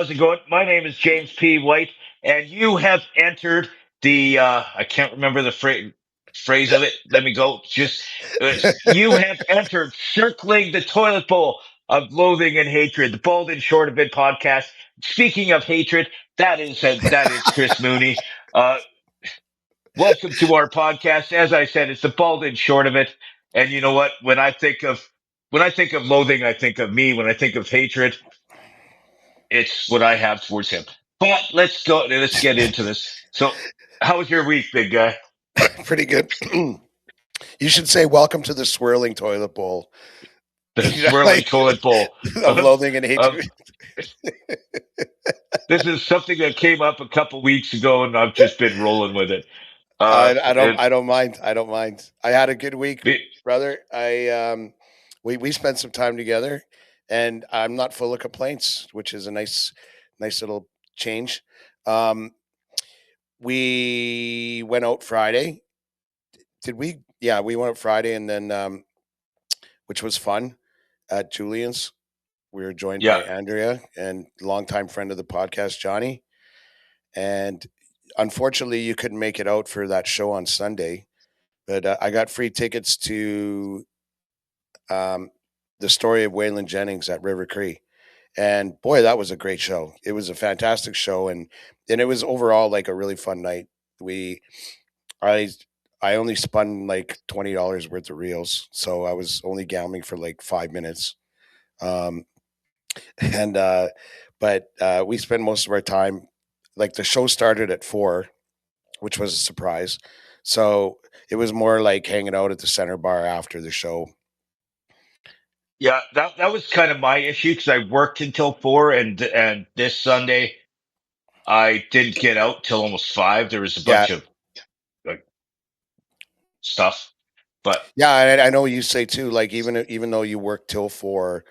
how's it going? My name is James P. White, and you have entered the, I can't remember the phrase of it. Let me go. You have entered Circling the Toilet Bowl of Loathing and Hatred, the Bald and Short of It podcast. Speaking of hatred, that is Chris Mooney. Uh, Welcome to our podcast. As I said, it's the Bald and Short of It. And you know what? When I think of loathing, I think of me. When I think of hatred, it's what I have towards him. But let's go. Let's get into this. So, how was your week, big guy? Pretty good. You should say welcome to the swirling toilet bowl. The You know, swirling like toilet bowl. of loathing and Um, hatred. this is something that came up a couple weeks ago, and I've just been rolling with it. I don't And I don't mind. I don't mind. I had a good week, it, brother. We spent some time together, and I'm not full of complaints, which is a nice little change. Um, we went out Friday. Did we? Yeah, we went out Friday, and then which was fun at Julian's. We were joined yeah, by Andrea and longtime friend of the podcast, Johnny. And unfortunately, you couldn't make it out for that show on Sunday, but I got free tickets to um, the story of Waylon Jennings at River Cree. And boy, that was a great show. It was a fantastic show, and it was overall like a really fun night. We I I only spun like $20 worth of reels, so I was only gambling for like 5 minutes. Um, and but we spent most of our time, like the show started at 4, which was a surprise. So it was more like hanging out at the center bar after the show. yeah. That was kind of my issue because I worked until 4, and this Sunday I didn't get out till almost 5. There was a Yeah, bunch of like stuff, but yeah, and I know you say too, like even though you work till 4,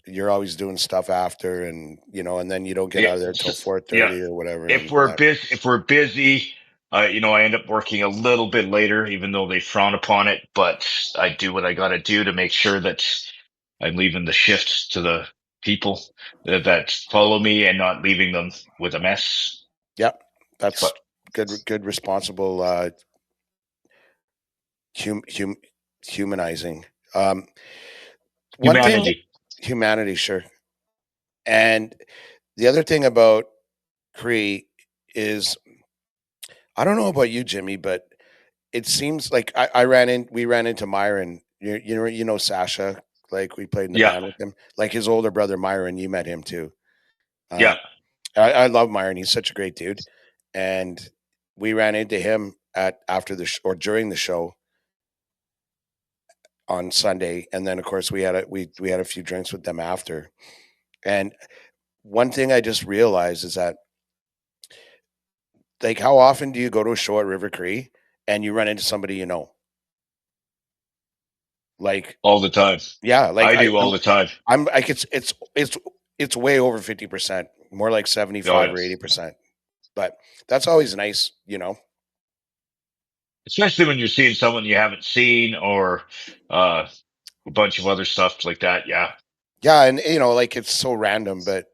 you're always doing stuff after, and and then you don't get yeah, out of there till four yeah. thirty or whatever. If And we're busy, I end up working a little bit later, even though they frown upon it. But I do what I got to do to make sure that I'm leaving the shift to the people that follow me and not leaving them with a mess. yep, that's But good, responsible, hum, hum, humanizing. One thing, humanity, humanity, sure. And the other thing about Cree is, I don't know about you, Jimmy, but it seems like we ran into Myron. You know Sasha. Like we played in the yeah, band with him. Like his older brother Myron, you met him too. yeah, Um, I love Myron. He's such a great dude. And we ran into him at after or during the show on Sunday, and then of course we had a few drinks with them after. And one thing I just realized is that, like, how often do you go to a show at River Cree and you run into somebody you know? Like, all the time. yeah, like I do all the time. I'm like it's way over 50%, more like Oh 75 or yes, 80%. But that's always nice. especially when you're seeing someone you haven't seen or uh, a bunch of other stuff like that. Yeah, Yeah, and like it's so random, but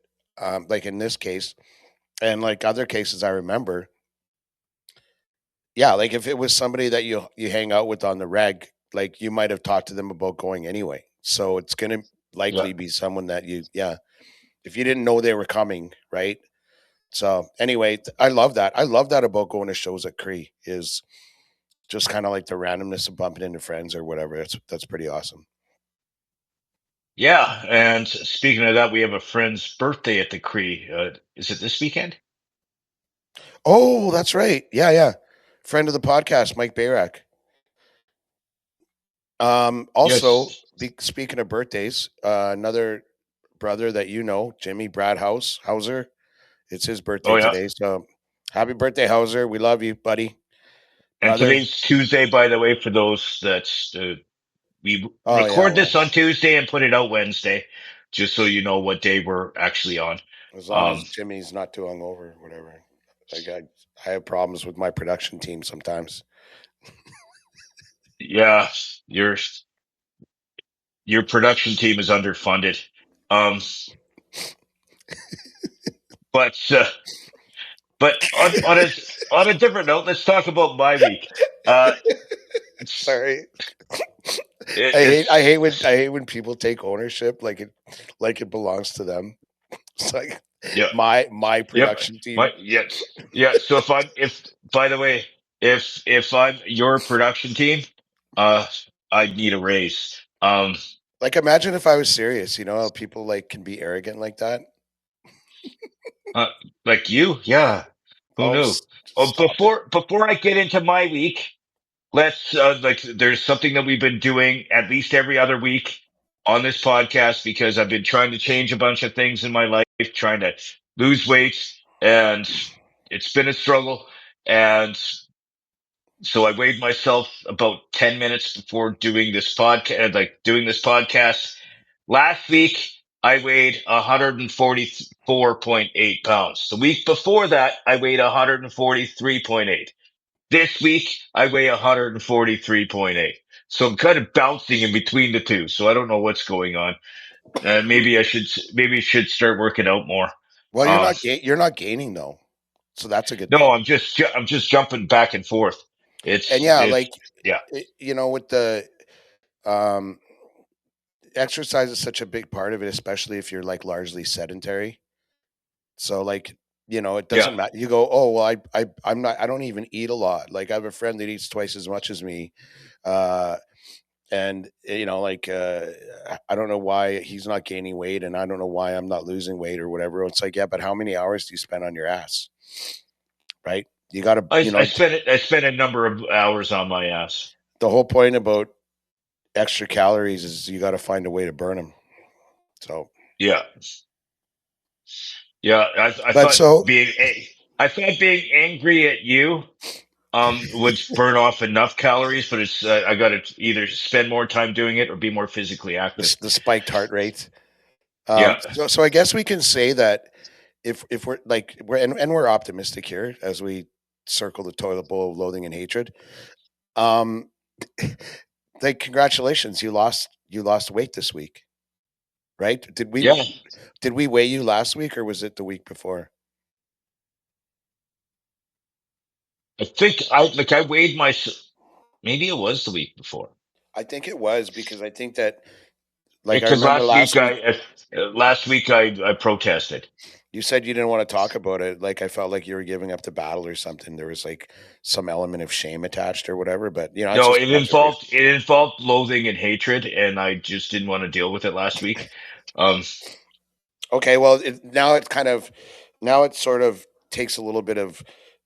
like in this case, and like other cases I remember, yeah, like if it was somebody that you hang out with on the reg, like you might have talked to them about going anyway. So it's gonna yeah. likely be someone that yeah, if you didn't know they were coming, right? So anyway, I love that. I love that about going to shows at Cree is just kind of like the randomness of bumping into friends or whatever. That's pretty awesome. Yeah, and speaking of that, we have a friend's birthday at the Cree. Is it this weekend? Oh, that's right. Yeah, yeah. Friend of the podcast, Mike Bayrak. Also, Yes. speaking of birthdays, another brother that you know, Jimmy Brad Hauser. It's his birthday Oh yeah. today. So happy birthday, Hauser. We love you, buddy, And brother. today's Tuesday, by the way, for those that we Oh yeah, record well, this on Tuesday and put it out Wednesday, just so you know what day we're actually on. as long as Um, Jimmy's not too hungover or whatever. Like I have problems with my production team sometimes. yeah, your your production team is underfunded. Um, but on a different note, let's talk about my week. Uh, it's Sorry. it, I it's hate when people take ownership like it belongs to them. It's like yeah. my Yep. production team. Yes. Yeah. So if by the way, if I'm your production team, uh, I need a raise. Like imagine if I was serious, you know how people like can be arrogant like that? uh, like you, yeah. Who Oh, knew? Oh, stop it. before I get into my week, let's like there's something that we've been doing at least every other week on this podcast because I've been trying to change a bunch of things in my life, trying to lose weight, and it's been a struggle. And so I weighed myself about 10 minutes before doing this podcast. Last week, I weighed 144.8 pounds. The week before that, I weighed 143.8. This week, I weigh 143.8. So I'm kind of bouncing in between the two. So I don't know what's going on. Maybe I should start working out more. Well, Um, you're not gaining though. So that's a good no, thing. I'm just jumping back and forth. And yeah, It's, like yeah. you know with the um exercise is such a big part of it, especially if you're like largely sedentary. So like, you know, it Yeah. doesn't matter. You go, oh well, I'm not. I don't even eat a lot. Like I have a friend that eats twice as much as me, uh, and you know, like I don't know why he's not gaining weight, and I don't know why I'm not losing weight or whatever. It's like, yeah, but how many hours do you spend on your ass, right? You got to, you know, I spent a number of hours on my ass. the whole point about extra calories is you got to find a way to burn them. So, Yeah. Yeah. but so I thought being angry at you, would burn off enough calories, but I got to either spend more time doing it or be more physically active. the spiked heart rate. Yeah. So I guess we can say that if we're like and we're optimistic here as we circle the toilet bowl of loathing and hatred. Um, like congratulations, you lost weight this week, right? Yeah. Did we weigh you last week or was it the week before? I think I weighed maybe it was the week before. I think it was because I think that like I Because remember last week last week I protested. you said you didn't want to talk about it. Like I felt like you were giving up the battle or something. There was like some element of shame attached or whatever. But you know, it's No, just observation. it involved loathing and hatred, and I just didn't want to deal with it last week. Um, Okay, well, now it kind of now it sort of takes a little bit of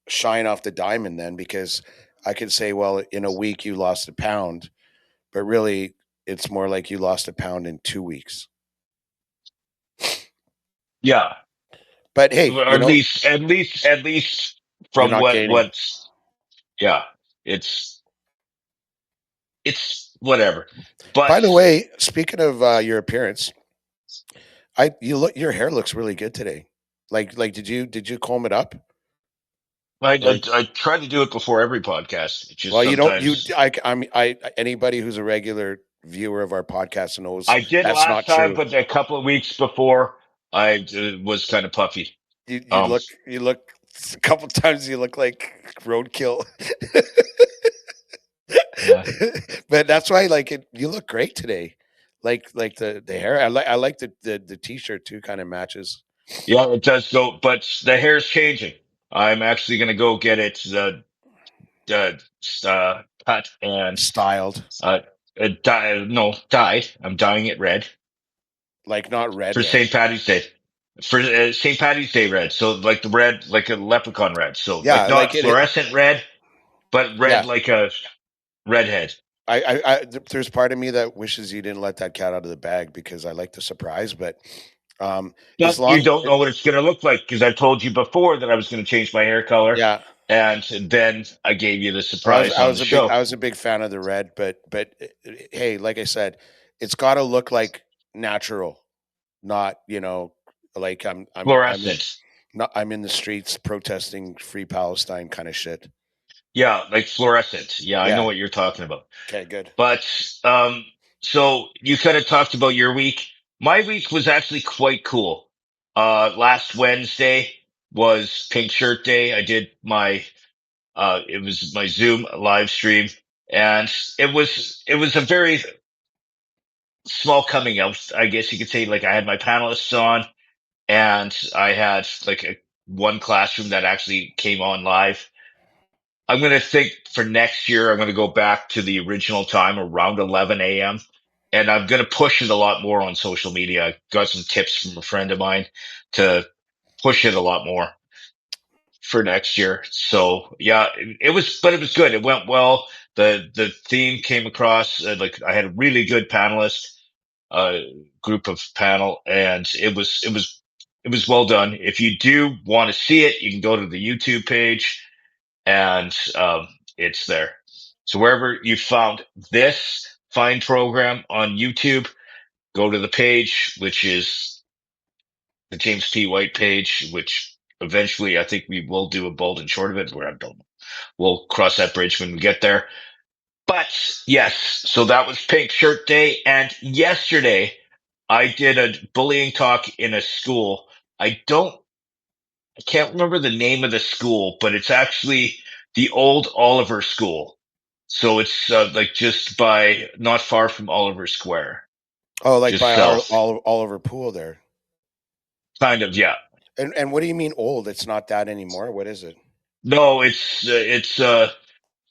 shine off the diamond then because I could say, well, in a week you lost a pound, but really it's more like you lost a pound in 2 weeks. yeah, But hey, or you know, at least you're from not gaining. what's yeah, it's it's whatever. But By the way, speaking of your appearance, I you look your hair looks really good today. Like did you comb it up or I try to do it before every podcast. It's just well, you don't you sometimes I mean I anybody who's a regular viewer of our podcast knows I did that's last not time, true. but a couple of weeks before I was kind of puffy. Um, You look a couple times you look like roadkill. yeah, But that's why like you look great today. Like the hair. I like the t-shirt too kind of matches. yeah, it does go, but the hair's changing. I'm actually gonna go get it uh, cut and Styled. uh, no, dyed. I'm dyeing it red Like not for red. St. Patty's Day. For St. Patty's Day red. So like the red, like a leprechaun red. So like Yeah, not like fluorescent red, but red yeah. like a redhead. There's part of me that wishes you didn't let that cat out of the bag because I like the surprise, but um as But you long don't know what it's going to look like because I told you before that I was going to change my hair color, yeah. and then I gave you the Well, surprise on the show. I was a big fan of the red, but hey, like I said, it's got to look like natural, not you know like I'm in Fluorescent. not I'm in the streets protesting free Palestine kind of shit. Yeah, like fluorescent. Yeah, I know Yeah. what you're talking about. Okay. Good. But so you kind of talked about your week. My week was actually quite cool. Last Wednesday, was Pink Shirt Day. I did my it was my Zoom live stream, and it was a very small coming out, I guess you could say. Like I had my panelists on, and I had like one classroom that actually came on live. I'm going to think for next year, I'm going to go back to the original time around 11 a.m. And I'm going to push it a lot more on social media. I got some tips from a friend of mine to push it a lot more for next year. So yeah, it was, but it was good. It went well. The theme came across like I had a really good panelist, uh, group of panel, and it was well done. If you do want to see it, you can go to the YouTube page, and it's there. So wherever you found this fine program on YouTube, go to the page, which is the James P. White page, which eventually I think we will do a bold and short of it. Where I don't know. We'll cross that bridge when we get there. But yes, so that was Pink Shirt Day, and yesterday I did a bullying talk in a school. I can't remember the name of the school, but it's actually the old Oliver School. So it's like just by not far from Oliver Square, Oh, like just by south, Oliver Pool there. kind of. Yeah. And what do you mean old? It's not that anymore. What is it? No, it's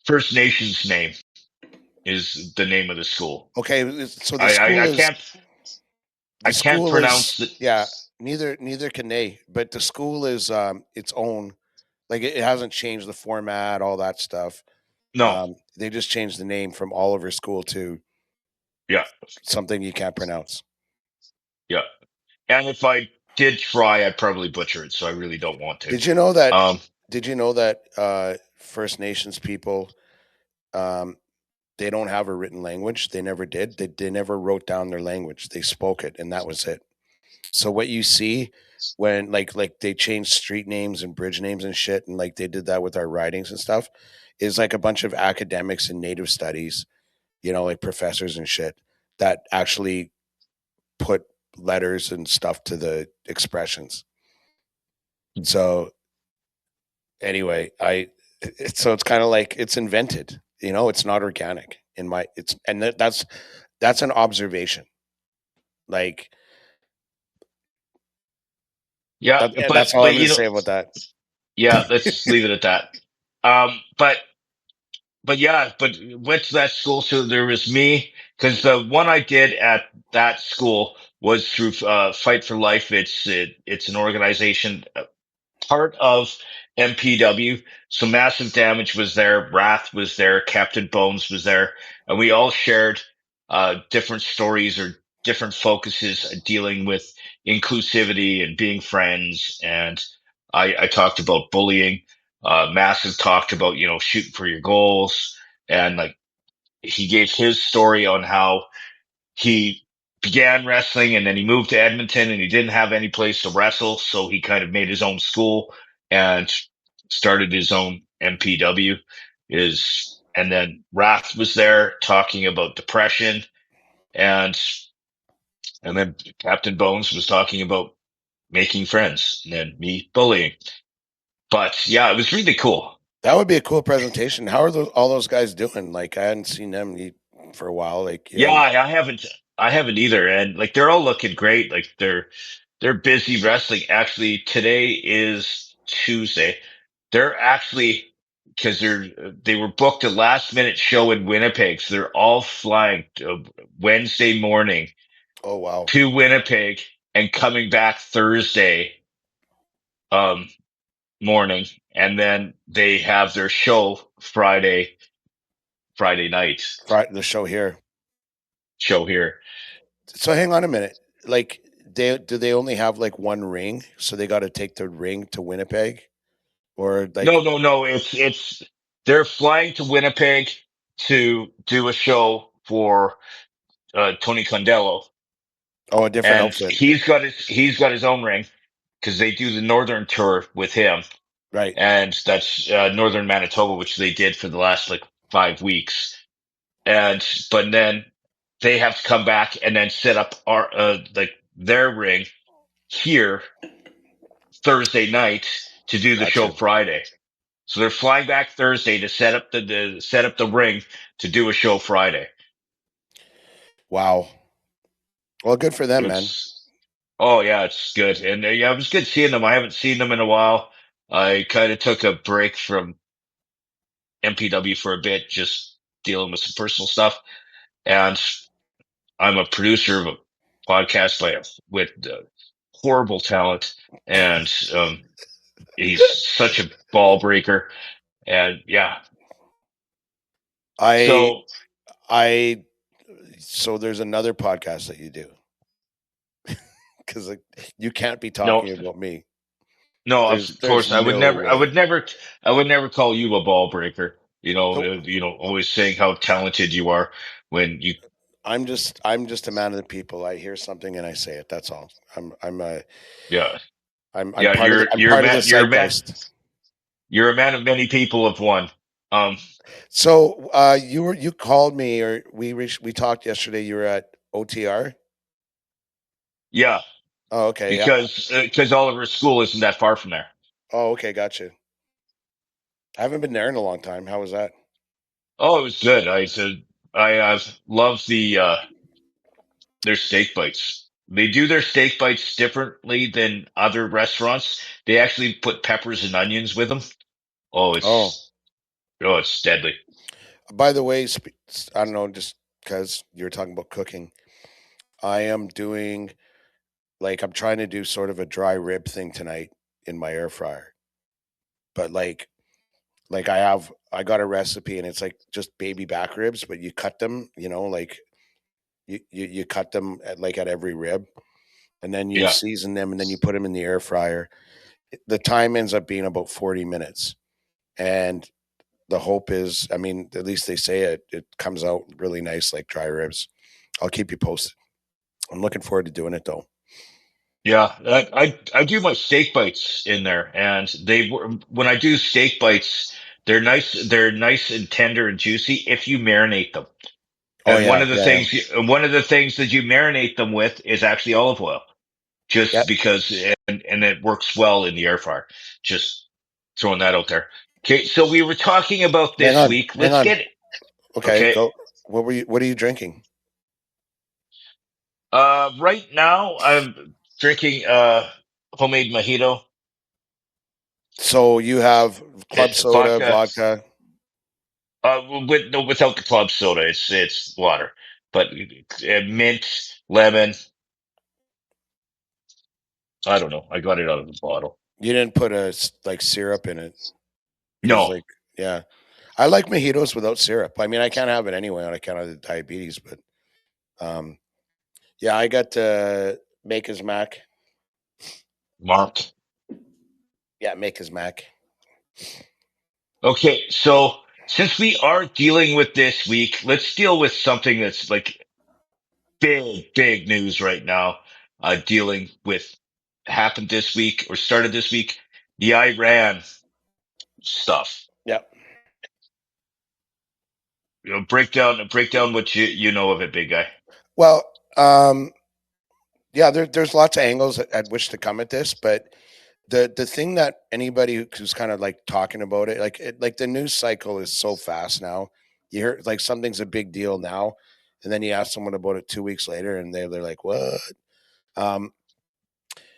First Nations name is the name of the school. Okay, so the I I, school I is can't I the can't school is pronounce it. yeah. Neither can they. But the school is its own. Like it hasn't changed the format, all that stuff. No. They just changed the name from Oliver School to Yeah. something you can't pronounce. Yeah. And if I did try, I'd probably butcher it. So I really don't want to. Did you know that? Um. Did you know that First Nations people um, they don't have a written language? They never did. They never wrote down their language. They spoke it, and that was it. So what you see when like they change street names and bridge names and shit, and like they did that with our writings and stuff, is like a bunch of academics and native studies, like professors and shit that actually put letters and stuff to the expressions. So anyway, so it's kind of like it's invented. It's not organic in my it's and that's an observation. Like Yeah. But that's all I'm but going to say about that. yeah. Let's leave it at that. Um. But yeah. But went to that school. So there was me, because the one I did at that school was through Fight for Life. It's an organization, part of MPW. So Massive Damage was there, Wrath was there, Captain Bones was there, and we all shared different stories or different focuses dealing with inclusivity and being friends. And I talked about bullying. Massive talked about shooting for your goals, and like he gave his story on how he began wrestling, and then he moved to Edmonton, and he didn't have any place to wrestle. So he kind of made his own school and started his own MPW. And then Wrath was there talking about depression, and then Captain Bones was talking about making friends, and then me bullying. But yeah, it was really cool. That would be a cool presentation. How are all those guys doing? Like I hadn't seen them for a while. Like Yeah, I haven't either. And like they're all looking great. Like they're busy wrestling. Actually, today is Tuesday. They're actually, because they were booked a last minute show in Winnipeg, so they're all flying Wednesday morning oh wow, to Winnipeg and coming back Thursday um morning, and then they have their show Friday night the show here. show here. So hang on a minute. Like they only have like one ring, so they got to take the ring to Winnipeg, or No, like no, no. It's they're flying to Winnipeg to do a show for Tony Condello, a different and outfit, he's got his own ring, because they do the Northern tour with him, right? and that's Northern Manitoba, which they did for the last like 5 weeks. And but then they have to come back and then set up our like their ring here Thursday night to do the show Gotcha. Friday. So they're flying back Thursday to set up the ring to do a show Friday. Wow. Well, good for them, man. It's Oh yeah, it's good, and yeah, it was good seeing them. I haven't seen them in a while. I kind of took a break from MPW for a bit, just dealing with some personal stuff, and I'm a producer of a podcast with horrible talent, and he's such a ball breaker, and yeah, I so I so there's another podcast that you do because you can't be no, talking about me. no, of There's course no way. I would never call you a ball breaker. Nope. Always saying how talented you are when you, I'm just a man of the people. I hear something and I say it. That's all. yeah, I'm yeah, part of the zeitgeist. you're a man of many people of one. Um, So you called me or we talked yesterday. You were at OTR. yeah, Oh, okay. Yeah. because Oliver's school isn't that far from there. Oh, okay. Gotcha. I haven't been there in a long time. How was that? Oh, it was good. I love their steak bites. They do their steak bites differently than other restaurants. They actually put peppers and onions with them. Oh, Oh, it's deadly. by the way, I don't know, just because you were talking about cooking, I am doing I'm trying to do sort of a dry rib thing tonight in my air fryer. But I got a recipe and it's like just baby back ribs, but you cut them, you cut them at every rib and then you Yeah, season them and then you put them in the air fryer. The time ends up being about 40 minutes. And the hope is, I mean, at least they say it comes out really nice like dry ribs. I'll keep you posted. I'm looking forward to doing it though. yeah. I do my steak bites in there, and when I do steak bites, they're nice. They're nice and tender and juicy if you marinate them. Oh And yeah, yeah, yeah. one of the things that you marinate them with is actually olive oil, Yep. just because, and it works well in the air fryer. Just throwing that out there. Okay, so we were talking about Hang this on, week. hang Let's on. get it. Okay, Okay. go. What are you drinking? Right now I'm drinking homemade mojito, So you have club soda, vodka. vodka. No, without the club soda, it's water, but mint, lemon. I don't know. I got it out of the bottle. You didn't put syrup in it because No, yeah, I like mojitos without syrup. I mean, I can't have it anyway on account of the diabetes, but um, yeah, I got Maker's Mac. Mark. Yeah, Maker's Mac. Okay, so since we are dealing with this week, let's deal with something that's like big news right now. Dealing with happened this week or started this week, the Iran stuff. Yeah. Break down what you know of it, big guy. Well, yeah, there's lots of angles at which to come at this, but the thing that anybody who's kind of like talking about it, like the news cycle is so fast now. You hear like something's a big deal now, and then you ask someone about it 2 weeks later, and they're like, "What?" Um,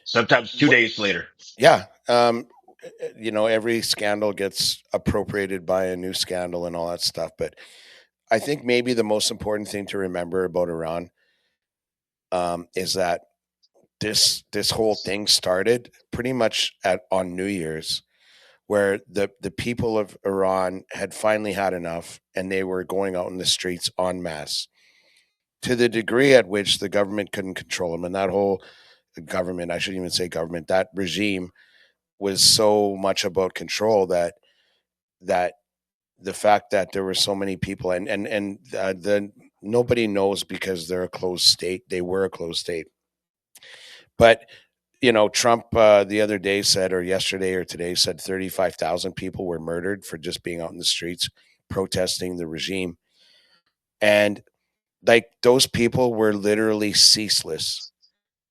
Sometimes two what? days later. Yeah. Every scandal gets appropriated by a new scandal and all that stuff. But I think maybe the most important thing to remember about Iran is that this whole thing started pretty much on New Year's, where the people of Iran had finally had enough, and they were going out in the streets en masse to the degree at which the government couldn't control them, and that whole government, I shouldn't even say government, that regime was so much about control that the fact that there were so many people and the nobody knows because they're a closed state. They were a closed state, but Trump the other day said, or yesterday or today said, 35,000 people were murdered for just being out in the streets protesting the regime, and like those people were literally ceaseless.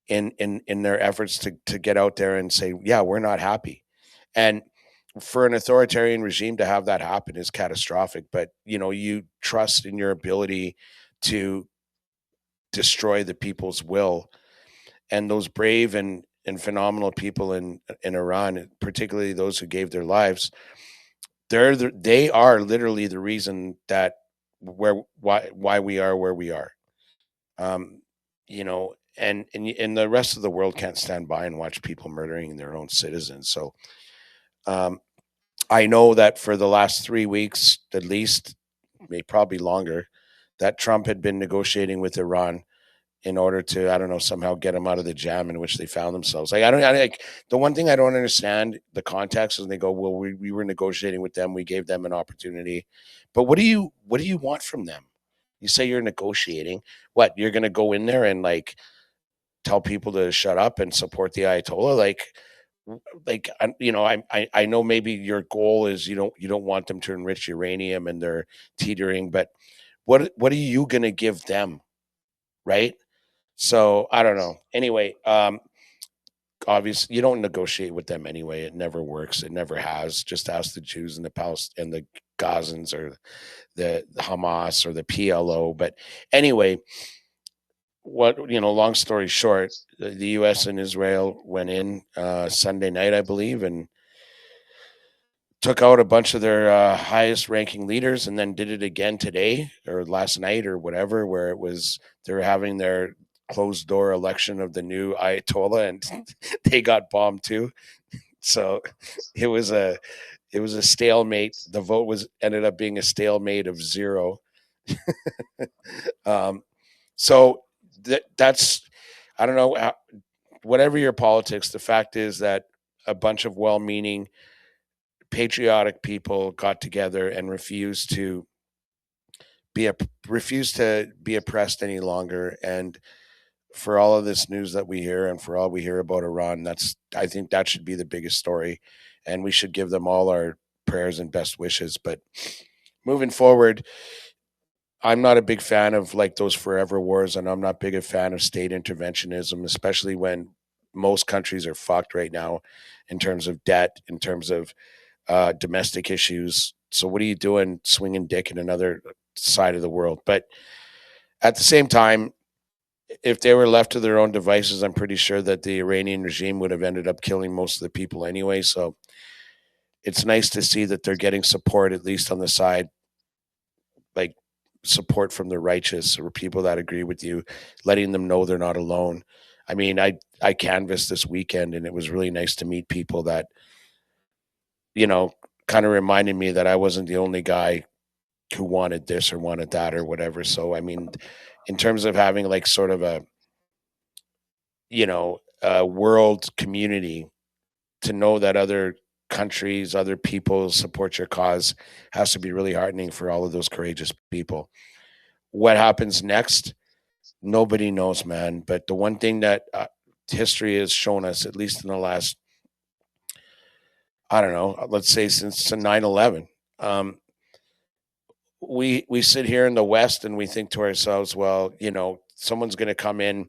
in their efforts to get out there and say, yeah, we're not happy. And for an authoritarian regime to have that happen is catastrophic. But you trust in your ability to destroy the people's will, and those brave and phenomenal people in Iran, particularly those who gave their lives, they are literally the reason that why we are where we are. Um, and the rest of the world can't stand by and watch people murdering their own citizens. So um, I know that for the last 3 weeks, at least, maybe probably longer, that Trump had been negotiating with Iran in order to, I don't know, somehow get them out of the jam in which they found themselves. Like, like the one thing I don't understand the context is they go, well, we were negotiating with them. We gave them an opportunity, but what do you want from them? You say you're negotiating. What, you're going to go in there and like tell people to shut up and support the Ayatollah? I know maybe your goal is you don't want them to enrich uranium and they're teetering, but what are you going to give them, right? So I don't know. Anyway, obviously you don't negotiate with them anyway. It never works. It never has. Just ask the Jews and the Palestinians and the Gazans or the Hamas or the PLO. But anyway, long story short, the U.S. and Israel went in Sunday night, I believe, and took out a bunch of their highest ranking leaders, and then did it again today or last night or whatever, where they're having their closed door election of the new Ayatollah, and they got bombed too. So it was a stalemate. The vote ended up being a stalemate of 0. um, so that's, I don't know, whatever your politics, the fact is that a bunch of well-meaning patriotic people got together and refused to be oppressed any longer. And for all of this news that we hear, and for all we hear about Iran, I think that should be the biggest story, and we should give them all our prayers and best wishes. But moving forward, I'm not a big fan of like those forever wars, and I'm not big a fan of state interventionism, especially when most countries are fucked right now in terms of debt, in terms of domestic issues. So what are you doing swinging dick in another side of the world? But at the same time, if they were left to their own devices, I'm pretty sure that the Iranian regime would have ended up killing most of the people anyway. So it's nice to see that they're getting support, at least on the side, like support from the righteous or people that agree with you, letting them know they're not alone. I mean, I canvassed this weekend, and it was really nice to meet people that, kind of reminded me that I wasn't the only guy who wanted this or wanted that or whatever. So, I mean, in terms of having like sort of a world community, to know that other countries, other people support your cause has to be really heartening for all of those courageous people. What happens next? Nobody knows, man. But the one thing that history has shown us, at least in the last, I don't know, let's say since 9/11, we sit here in the West and we think to ourselves, well, someone's going to come in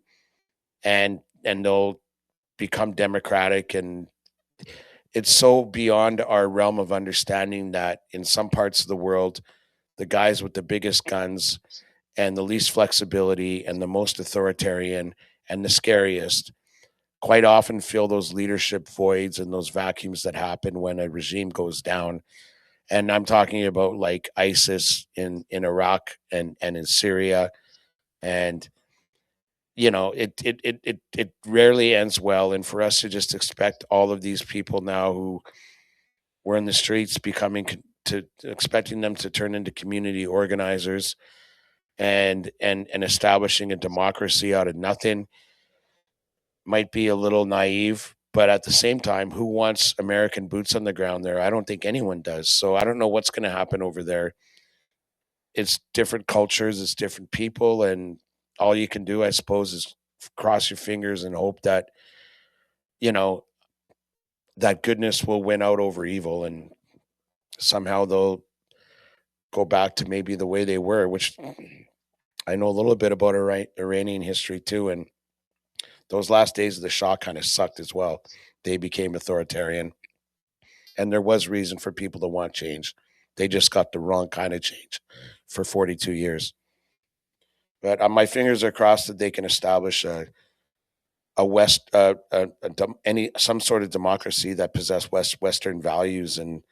and they'll become democratic, and it's so beyond our realm of understanding that in some parts of the world, the guys with the biggest guns and the least flexibility and the most authoritarian and the scariest quite often fill those leadership voids and those vacuums that happen when a regime goes down. And I'm talking about like ISIS in Iraq and in Syria. And it rarely ends well. And for us to just expect all of these people now who were in the streets to expecting them to turn into community organizers and establishing a democracy out of nothing might be a little naive. But at the same time, who wants American boots on the ground there? I don't think anyone does. So I don't know what's going to happen over there. It's different cultures, it's different people, and all you can do, I suppose, is cross your fingers and hope that you know that goodness will win out over evil, and somehow they'll go back to maybe the way they were. Which I know a little bit about Iranian history too, and those last days of the Shah kind of sucked as well. They became authoritarian, and there was reason for people to want change. They just got the wrong kind of change for 42 years. But my fingers are crossed that they can establish some sort of democracy that possess Western values, and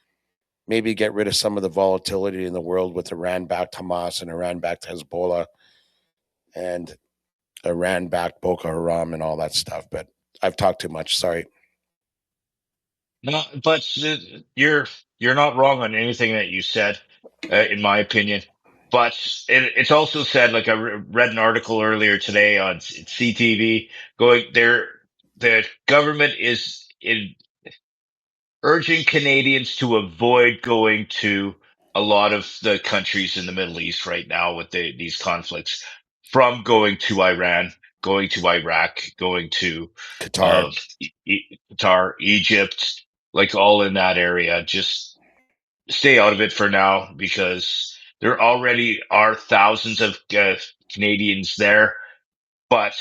maybe get rid of some of the volatility in the world with Iran-backed Hamas and Iran-backed Hezbollah and Iran-backed Boko Haram and all that stuff. But I've talked too much. Sorry. No, but you're not wrong on anything that you said, in my opinion. But it's also said, like I read an article earlier today on CTV, going there, the government is urging Canadians to avoid going to a lot of the countries in the Middle East right now with these conflicts, from going to Iran, going to Iraq, going to Qatar. Qatar, Egypt, like all in that area. Just stay out of it for now, because there already are thousands of Canadians there, but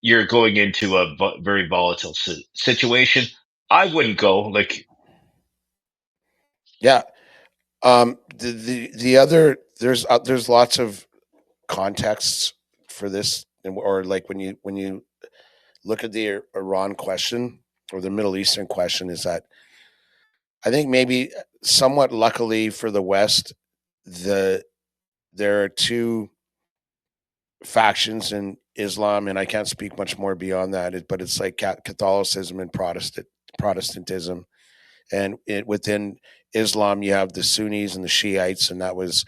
you're going into a very volatile situation. I wouldn't go. Like, Yeah. The other there's lots of contexts for this, or like when you look at the Iran question or the Middle Eastern question, is that I think maybe somewhat luckily for the West, there are two factions in Islam, and I can't speak much more beyond that. But it's like Catholicism and Protestantism, and within Islam you have the Sunnis and the Shiites, and that was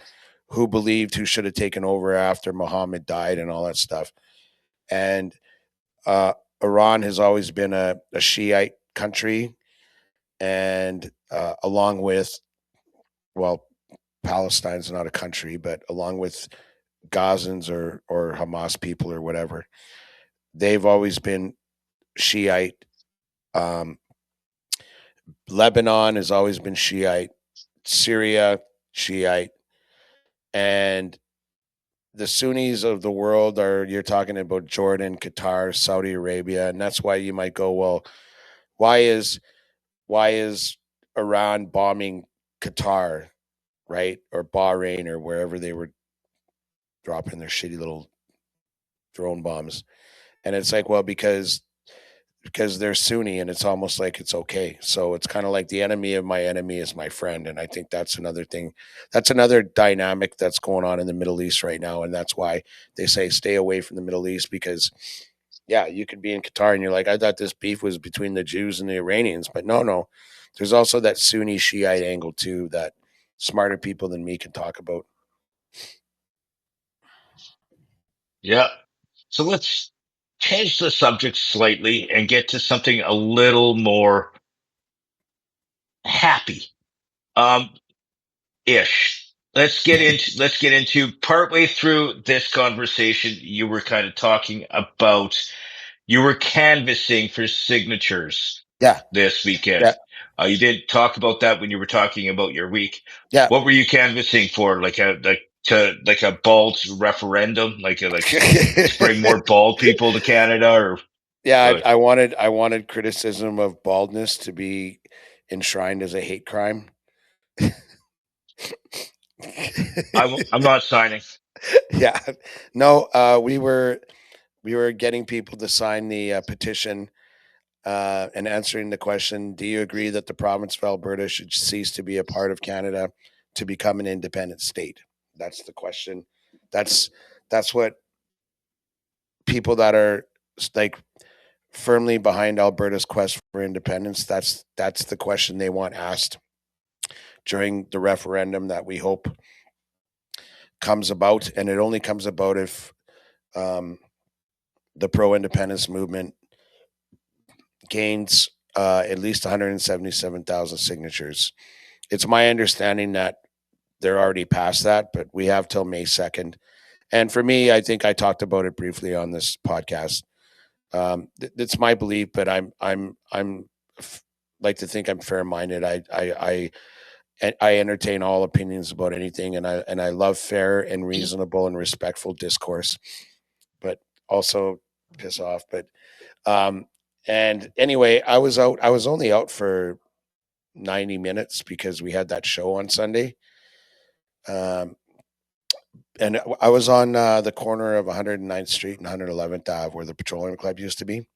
who believed who should have taken over after Muhammad died and all that stuff. And Iran has always been a Shiite country, and along with, well, Palestine's not a country, but along with Gazans or Hamas people or whatever, they've always been Shiite. Um, Lebanon has always been Shiite. Syria, Shiite. And the Sunnis of the world you're talking about Jordan, Qatar, Saudi Arabia. And that's why you might go, well, why is Iran bombing Qatar, right? Or Bahrain or wherever they were dropping their shitty little drone bombs. And it's like, well, because they're Sunni, and it's almost like it's okay. So it's kind of like the enemy of my enemy is my friend. And I think that's another thing. That's another dynamic that's going on in the Middle East right now. And that's why they say stay away from the Middle East, because yeah, you could be in Qatar and you're like, I thought this beef was between the Jews and the Iranians, but no. There's also that Sunni Shiite angle too that smarter people than me can talk about. yeah. So let's change the subject slightly and get to something a little more happy. Um, ish. Let's get into partway through this conversation. You were kind of talking about, you were canvassing for signatures Yeah, this weekend. yeah, You did talk about that when you were talking about your week. yeah. What were you canvassing for? Like a bald referendum, to bring more bald people to Canada, or Yeah, uh, I wanted criticism of baldness to be enshrined as a hate crime. I'm not signing. Yeah, no, we were getting people to sign the petition and answering the question: do you agree that the province of Alberta should cease to be a part of Canada to become an independent state? That's the question. That's that's what people that are like firmly behind Alberta's quest for independence. That's the question they want asked during the referendum that we hope comes about, and it only comes about if um, the pro-independence movement gains at least 177,000 signatures. It's my understanding that they're already past that, but we have till May 2nd. And for me, I think I talked about it briefly on this podcast. It's my belief, but I'm like to think I'm fair minded. I entertain all opinions about anything, and I love fair and reasonable and respectful discourse, but also piss off. But Um, and anyway, I was out. I was only out for 90 minutes because we had that show on Sunday. Um, and I was on the corner of 109th Street and 111th Ave, where the Petroleum Club used to be.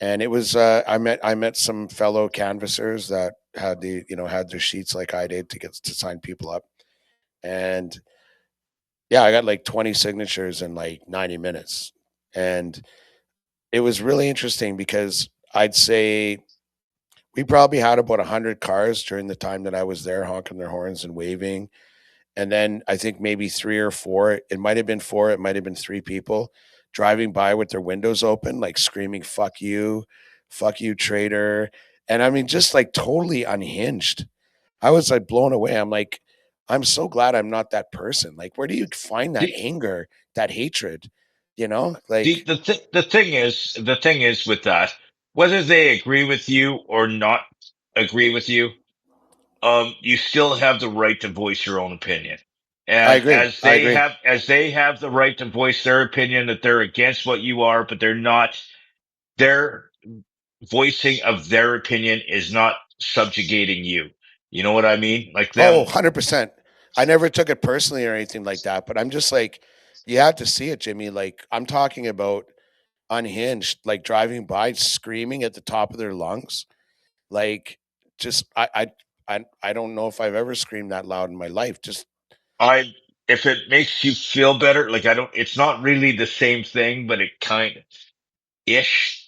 And it was I met some fellow canvassers that had had their sheets like I did to get to sign people up. And yeah, I got like 20 signatures in like 90 minutes. And it was really interesting because I'd say we probably had about 100 cars during the time that I was there honking their horns and waving. And then I think maybe three or four, it might have been four, it might have been three people driving by with their windows open, like screaming, fuck you, traitor. And I mean, just like totally unhinged. I was like blown away. I'm like, I'm so glad I'm not that person. Like, where do you find that The, anger, that hatred? Like, the thing is with that, whether they agree with you or not agree with you, you still have the right to voice your own opinion. I And agree. I agree. as they have the right to voice their opinion that they're against what you are, but they're not, their voicing of their opinion is not subjugating you. You know what I mean? Like Oh, them. 100%. I never took it personally or anything like that, but I'm just like, you have to see it, Jimmy. Like, I'm talking about unhinged, like driving by screaming at the top of their lungs. Like, just, I don't know if I've ever screamed that loud in my life. Just, I if it makes you feel better, like I don't, it's not really the same thing, but it kind of ish.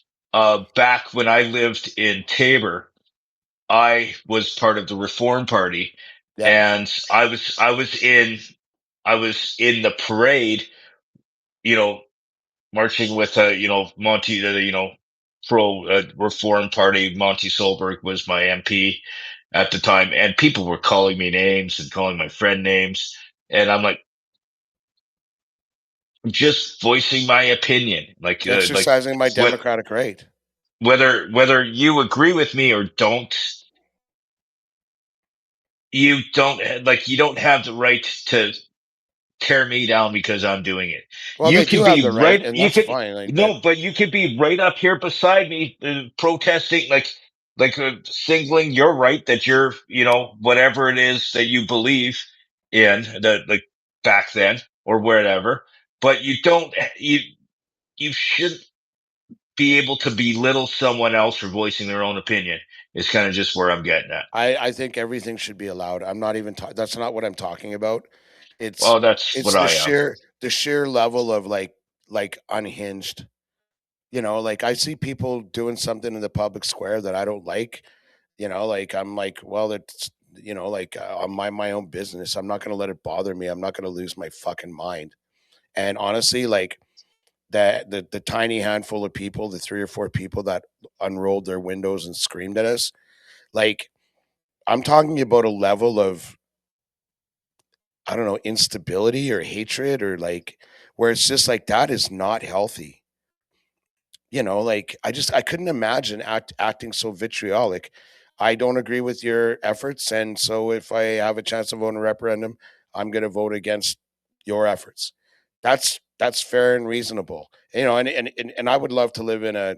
Back when I lived in Tabor, I was part of the Reform Party, yeah, and I was in the parade, you know, marching with Monty, pro Reform Party. Monty Solberg was my MP at the time, and people were calling me names and calling my friend names, and I'm like, just voicing my opinion, like exercising my what democratic right. whether you agree with me or don't, you don't have the right to tear me down because I'm doing it. Well, You they do could have the be right, right. and You that's could fine. Like that. no, but you could be right up here beside me, protesting, singling your right that you're, whatever it is that you believe in, that like back then or wherever. But you shouldn't be able to belittle someone else for voicing their own opinion. Is kind of just where I'm getting at. I think everything should be allowed. I'm not even that's not what I'm talking about. It's Well, that's it's what I am. the sheer level of like unhinged. Like I see people doing something in the public square that I don't like. Like I'm like, well, it's like I'm my own business. I'm not going to let it bother me. I'm not going to lose my fucking mind. And honestly, like the tiny handful of people, the three or four people that unrolled their windows and screamed at us, like I'm talking about a level of, I don't know, instability or hatred or like where it's just like that is not healthy. Like I couldn't imagine acting so vitriolic. I don't agree with your efforts, and so if I have a chance to vote in a referendum, I'm going to vote against your efforts. That's fair and reasonable. And I would love to live in a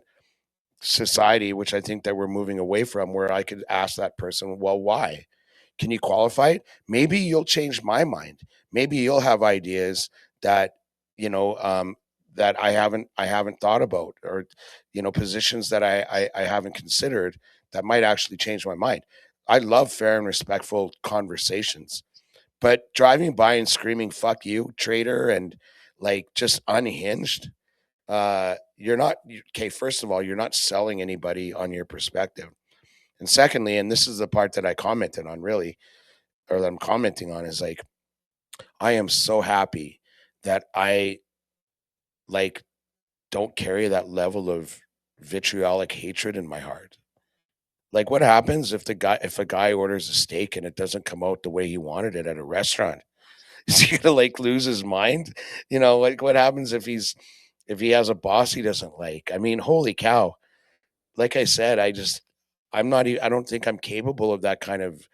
society, which I think that we're moving away from, where I could ask that person, well, why? Can you qualify it? Maybe you'll change my mind. Maybe you'll have ideas that, you know, um, that I haven't thought about, or, positions that I haven't considered that might actually change my mind. I love fair and respectful conversations, but driving by and screaming, fuck you, traitor, and like just unhinged, you're not okay. First of all, you're not selling anybody on your perspective, and secondly, and this is the part that I commented on, really, or that I'm commenting on, is like I am so happy that I like don't carry that level of vitriolic hatred in my heart. Like, what happens if a guy orders a steak and it doesn't come out the way he wanted it at a restaurant? Is he gonna like lose his mind? Like what happens if he has a boss he doesn't like? I mean, holy cow. Like I said, I don't think I'm capable of that kind of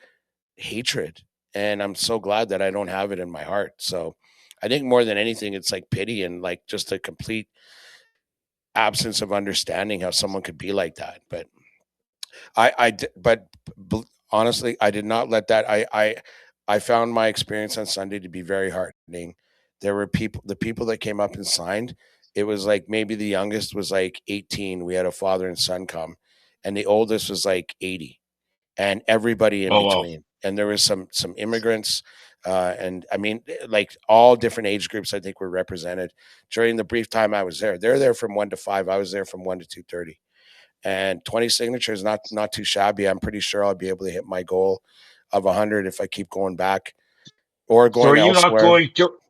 hatred. And I'm so glad that I don't have it in my heart. So I think more than anything, it's like pity and like just a complete absence of understanding how someone could be like that. But but honestly, I did not let that. I found my experience on Sunday to be very heartening. There were the people that came up and signed. It was like maybe the youngest was like 18. We had a father and son come, and the oldest was like 80, and everybody in Oh wow. between. And there was some immigrants, and I mean, like all different age groups. I think were represented during the brief time I was there. They're there from 1 to 5. I was there from 1 to 2:30, and 20 signatures, not too shabby. I'm pretty sure I'll be able to hit my goal of 100 if I keep going back or So going elsewhere.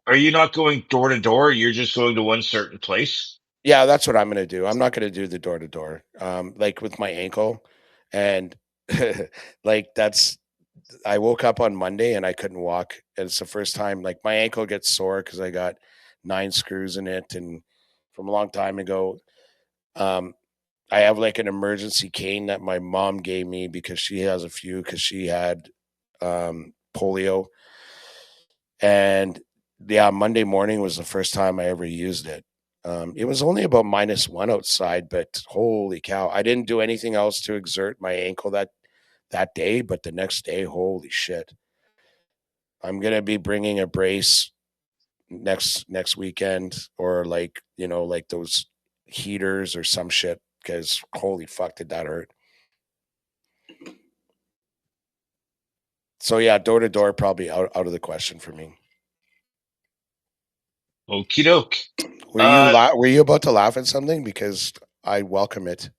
are you not going door to door? You're just going to one certain place? Yeah, that's what I'm going to do. I'm not going to do the door to door, like with my ankle, and like that's. I woke up on Monday and I couldn't walk. And it's the first time like my ankle gets sore because I got 9 screws in it, and from a long time ago. Um, I have like an emergency cane that my mom gave me because she has a few because she had polio. And yeah, Monday morning was the first time I ever used it. It was only about -1 outside, but holy cow, I didn't do anything else to exert my ankle that day. But the next day, holy shit, I'm gonna be bringing a brace next weekend, or like like those heaters or some shit, because holy fuck, did that hurt. So yeah, door to door probably out of the question for me. Okie doke. Were you about to laugh at something? Because I welcome it.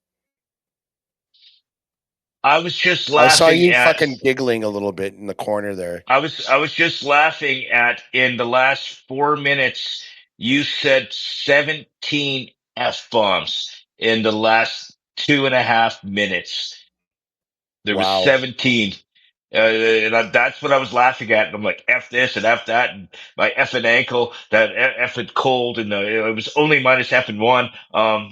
I was just I saw laughing you at fucking giggling a little bit in the corner there. I was just laughing at in the last 4 minutes you said 17 F bombs in the last 2.5 minutes. There was Wow. 17. That's what I was laughing at. And I'm like, F this and F that, and my effing ankle, that effing cold, and it was only minus effing one.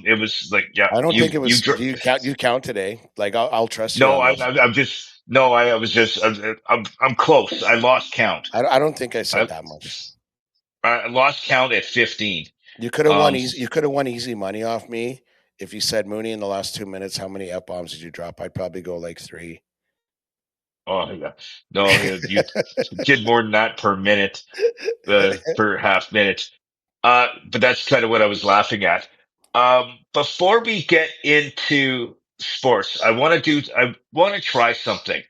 It was like, yeah, I don't think it you, was. Do you count today? Like I'll trust you no, on those. I'm just, no, I was just, I'm close. I lost count. I don't think I said I, that much. I lost count at 15. You could have won Um, easy. You could have won easy money off me if you said, Mooney, in the last 2 minutes, how many f bombs did you drop? I'd probably go like 3. oh yeah, no, you did more than that per minute, per half minute. But that's kind of what I was laughing at. Before we get into sports, I want to try something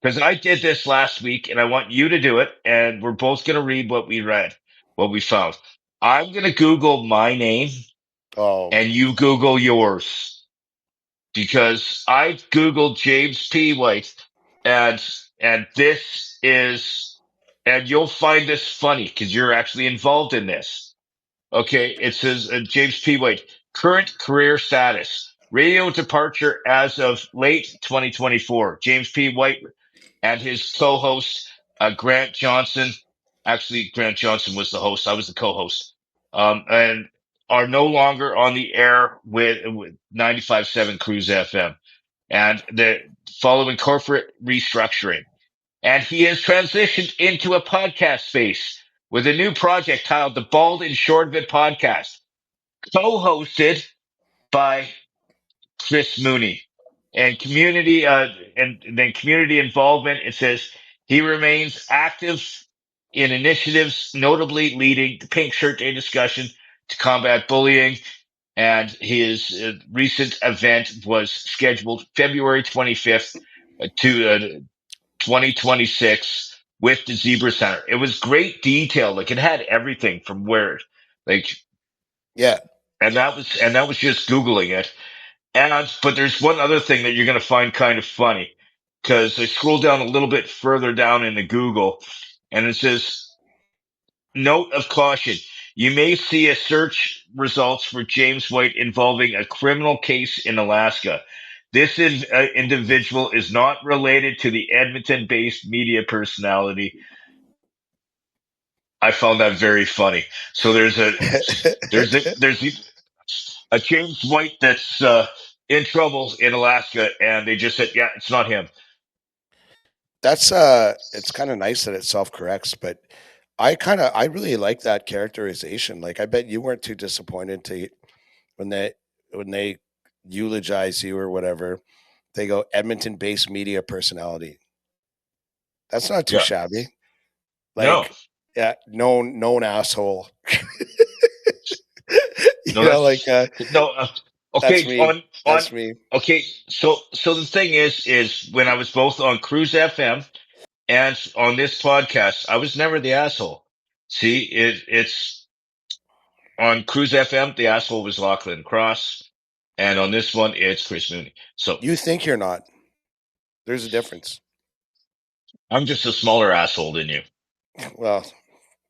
because I did this last week and I want you to do it. And we're both going to read what we read, what we found. I'm going to Google my name Oh, and you Google yours because I Googled James P. White and, and this is, and you'll find this funny because you're actually involved in this. Okay, it says James P. White, current career status, radio departure as of late 2024. James P. White and his co-host Grant Johnson. Actually, Grant Johnson was the host. I was the co-host. And are no longer on the air with 95.7 Cruise FM, and the following corporate restructuring. And he has transitioned into a podcast space with a new project titled the Bald and Short of It Podcast, co-hosted by Chris Mooney. And community involvement. It says he remains active in initiatives, notably leading the Pink Shirt Day discussion to combat bullying. And his recent event was scheduled February 25th to 2026 with the Zebra Center. It was great detail. Like it had everything from where, like, yeah. and that was just Googling it. And but there's one other thing that you're going to find kind of funny because I scroll down a little bit further down in the Google, and it says note of caution. You may see a search results for James White involving a criminal case in Alaska. This individual is not related to the Edmonton-based media personality. I found that very funny. So there's a James White that's in trouble in Alaska, and they just said, yeah, it's not him. That's it's kind of nice that it self-corrects, but I really like that characterization. Like I bet you weren't too disappointed to when when they eulogize you or whatever, they go Edmonton-based media personality. That's not too Yeah. shabby. No. Like, yeah, known asshole. No, Like no. that's Okay. me. On. That's me. Okay. So the thing is when I was both on Cruise FM and on this podcast, I was never the asshole. See, it's on Cruise FM, the asshole was Lachlan Cross, and on this one, it's Chris Mooney. So You think you're not. There's a difference. I'm just a smaller asshole than you. Well,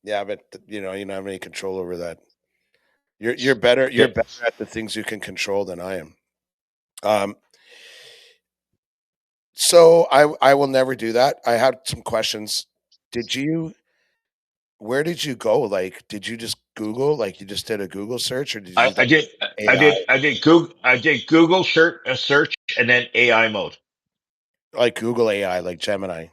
yeah, but you don't have any control over that. You're better. You're Okay. better at the things you can control than I am. Um, so I will never do that. I had some questions. Did you? Where did you go? Like, did you just Google? Like, you just did a Google search, or did you I like did AI? I did Google search and then AI mode. Like Google AI, like Gemini.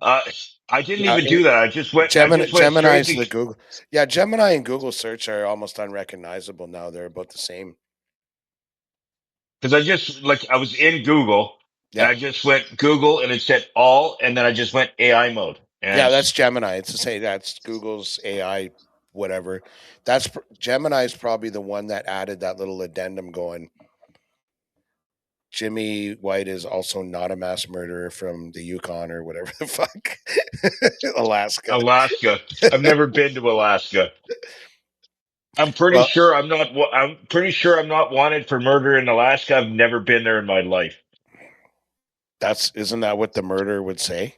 Uh, I didn't Yeah, even do that. I just went straight Gemini's to the Google. Yeah, Gemini and Google search are almost unrecognizable now. They're about the same. because I was in Google and Yeah, I just went Google and it said all, and then I just went AI mode. yeah, And that's Gemini. It's the same. That's Google's AI, whatever. Gemini's probably the one that added that little addendum going. Jimmy White is also not a mass murderer from the Yukon or whatever the fuck, Alaska. Alaska, I've never been to Alaska. Well, I'm pretty sure I'm not wanted for murder in Alaska. I've never been there in my life. isn't that what the murderer would say?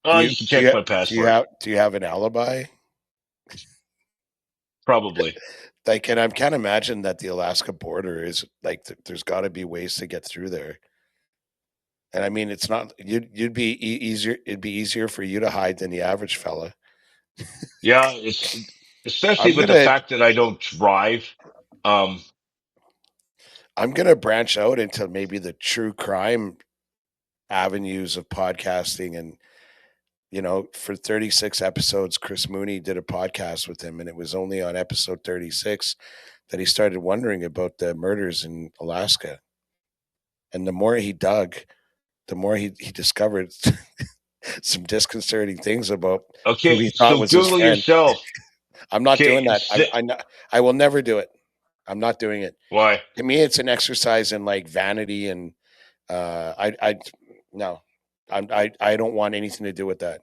Oh, you can check my passport. Do you have an alibi? Probably. Like, and I can't imagine that the Alaska border is like there's got to be ways to get through there. And I mean, it's not you'd be easier. It'd be easier for you to hide than the average fella. Yeah, it's especially I'm with the gonna fact that I don't drive. Um, I'm gonna branch out into maybe the true crime avenues of podcasting. And for 36 episodes, Chris Mooney did a podcast with him, and it was only on episode 36 that he started wondering about the murders in Alaska. And the more he dug, the more he discovered some disconcerting things about who okay, he thought so was his Google friend. yourself. I'm not Okay, doing that. I will never do it. I'm not doing it. why? To me, it's an exercise in like vanity, and I no, I don't want anything to do with that.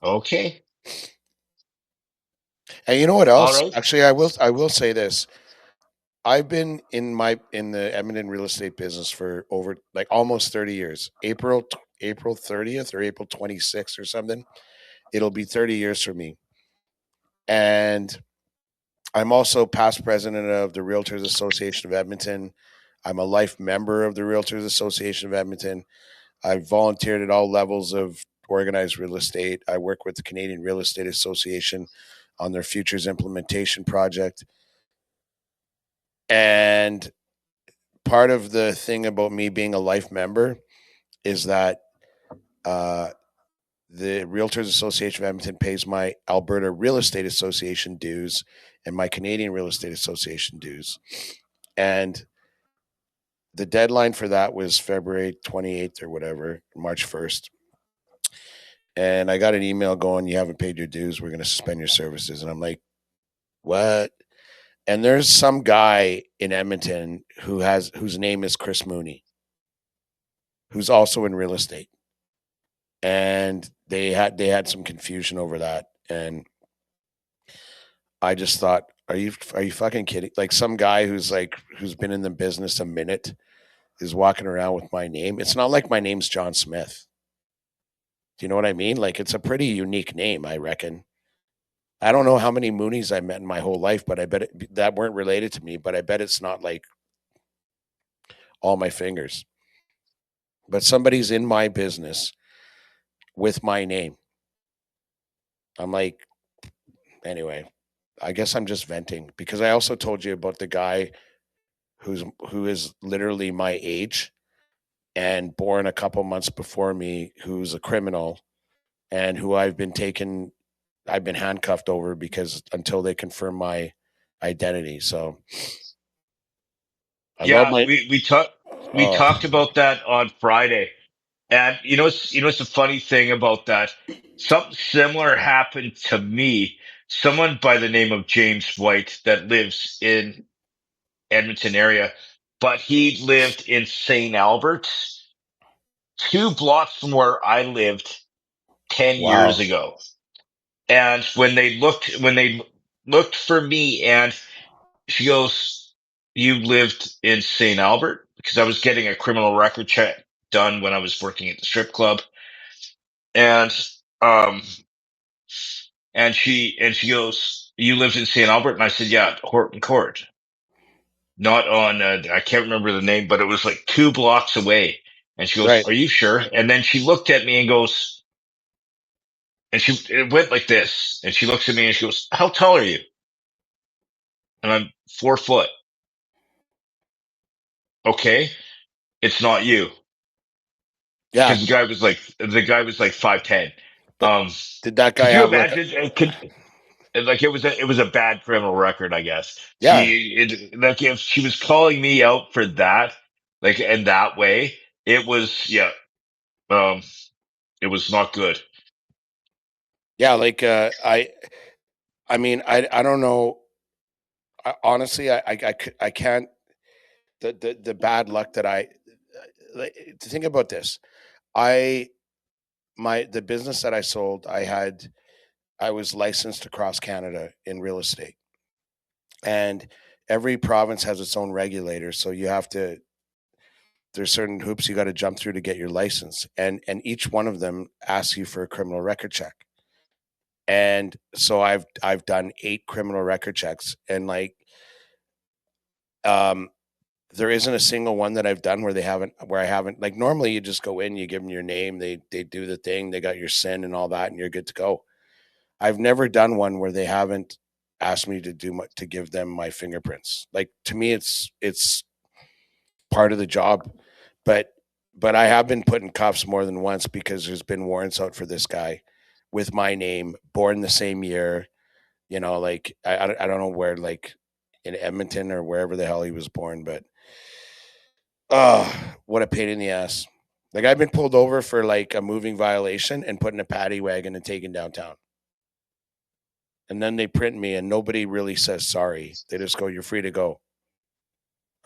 Okay, And you know what all else? right. Actually, I will say this. I've been in the Edmonton real estate business for over like almost 30 years. April 30th or April 26th or something. It'll be 30 years for me. And I'm also past president of the Realtors Association of Edmonton. I'm a life member of the Realtors Association of Edmonton. I've volunteered at all levels of organized real estate. I work with the Canadian Real Estate Association on their futures implementation project. And part of the thing about me being a life member is that uh, the Realtors Association of Edmonton pays my Alberta Real Estate Association dues and my Canadian Real Estate Association dues. And the deadline for that was February 28th or whatever, March 1st. And I got an email going, you haven't paid your dues. We're going to suspend your services. And I'm like, what? And there's some guy in Edmonton whose name is Chris Mooney, who's also in real estate. And they had some confusion over that. And I just thought, are you fucking kidding? Like some guy who's been in the business a minute is walking around with my name. It's not like my name's John Smith. Do you know what I mean? Like it's a pretty unique name, I reckon. I don't know how many Moonies I met in my whole life, but I bet that weren't related to me. But I bet it's not like all my fingers. But somebody's in my business with my name. I'm like, anyway, I guess I'm just venting because I also told you about the guy who is literally my age and born a couple months before me, who's a criminal and who I've been handcuffed over because until they confirm my identity. So I love Yeah, my. we Oh, talked about that on Friday. And what's the funny thing about that? Something similar happened to me. Someone by the name of James White that lives in Edmonton area, but he lived in St. Albert, 2 blocks from where I lived 10 years wow. ago. And when they looked for me, and she goes, "You lived in St. Albert?" Because I was getting a criminal record check done when I was working at the strip club. And um and she goes, "You lived in St. Albert?" And I said, "Yeah, Horton Court." Not on I can't remember the name, but it was like 2 blocks away. And she goes, Right. "Are you sure?" And then she looked at me and goes, and it went like this. And she looks at me and she goes, "How tall are you?" And I'm 4 foot. Okay, it's not you. Yeah. Because the guy was like 5'10". Th- Um, Did that guy could you have like? imagine? Like it was a bad criminal record, I guess. Yeah. Like if she was calling me out for that, like in that way, it was yeah, um, it was not good. Yeah. Like I mean, I don't know. Honestly, I can't. The bad luck that like, to think about this. I the business that I sold, I was licensed across Canada in real estate, and every province has its own regulator. So there's certain hoops you got to jump through to get your license, and each one of them asks you for a criminal record check. And so I've done 8 criminal record checks, and like um there isn't a single one that I've done where I haven't, like, normally you just go in, you give them your name, they do the thing, they got your SIN and all that, and you're good to go. I've never done one where they haven't asked me to give them my fingerprints. Like, to me, it's part of the job, but I have been put in cuffs more than once because there's been warrants out for this guy with my name, born the same year. Like, I don't know where, like in Edmonton or wherever the hell he was born, but oh, what a pain in the ass. Like, I've been pulled over for like a moving violation and put in a paddy wagon and taken downtown. And then they print me and nobody really says sorry. They just go, "You're free to go."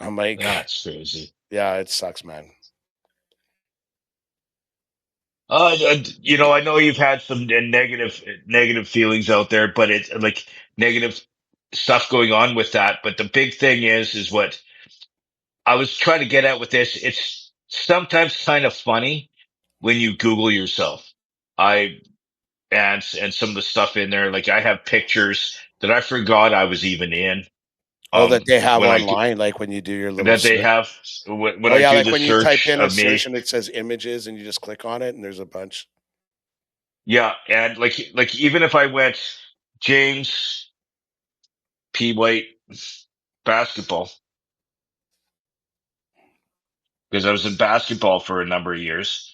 I'm like, That's crazy. yeah, it sucks, man. I know you've had some negative feelings out there, but it's like negative stuff going on with that. But the big thing is what I was trying to get at with this. It's sometimes kind of funny when you Google yourself. I and some of the stuff in there, like I have pictures that I forgot I was even in. Oh, that they have When online, like when you do your little that they search. have when Oh I yeah, do like the when you type search in a of search me. and it says images and you just click on it and there's a bunch. Yeah, and like even if I went James P. White basketball, because I was in basketball for a number of years.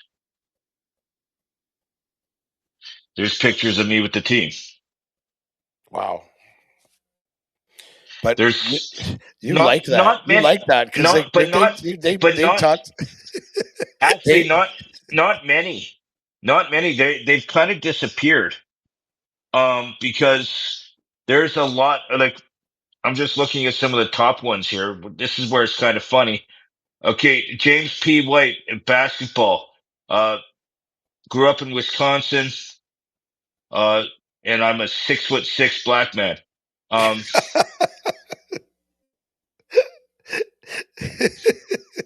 There's pictures of me with the team. Wow. But There's you not like that. not You many, like that because not but not but they've not talked. actually They not many, not many. They've kind of disappeared. Because there's a lot like I'm just looking at some of the top ones here. This is where it's kind of funny. Okay, James P. White in basketball. Uh, grew up in Wisconsin. Uh, and I'm a 6'6" black man. Um,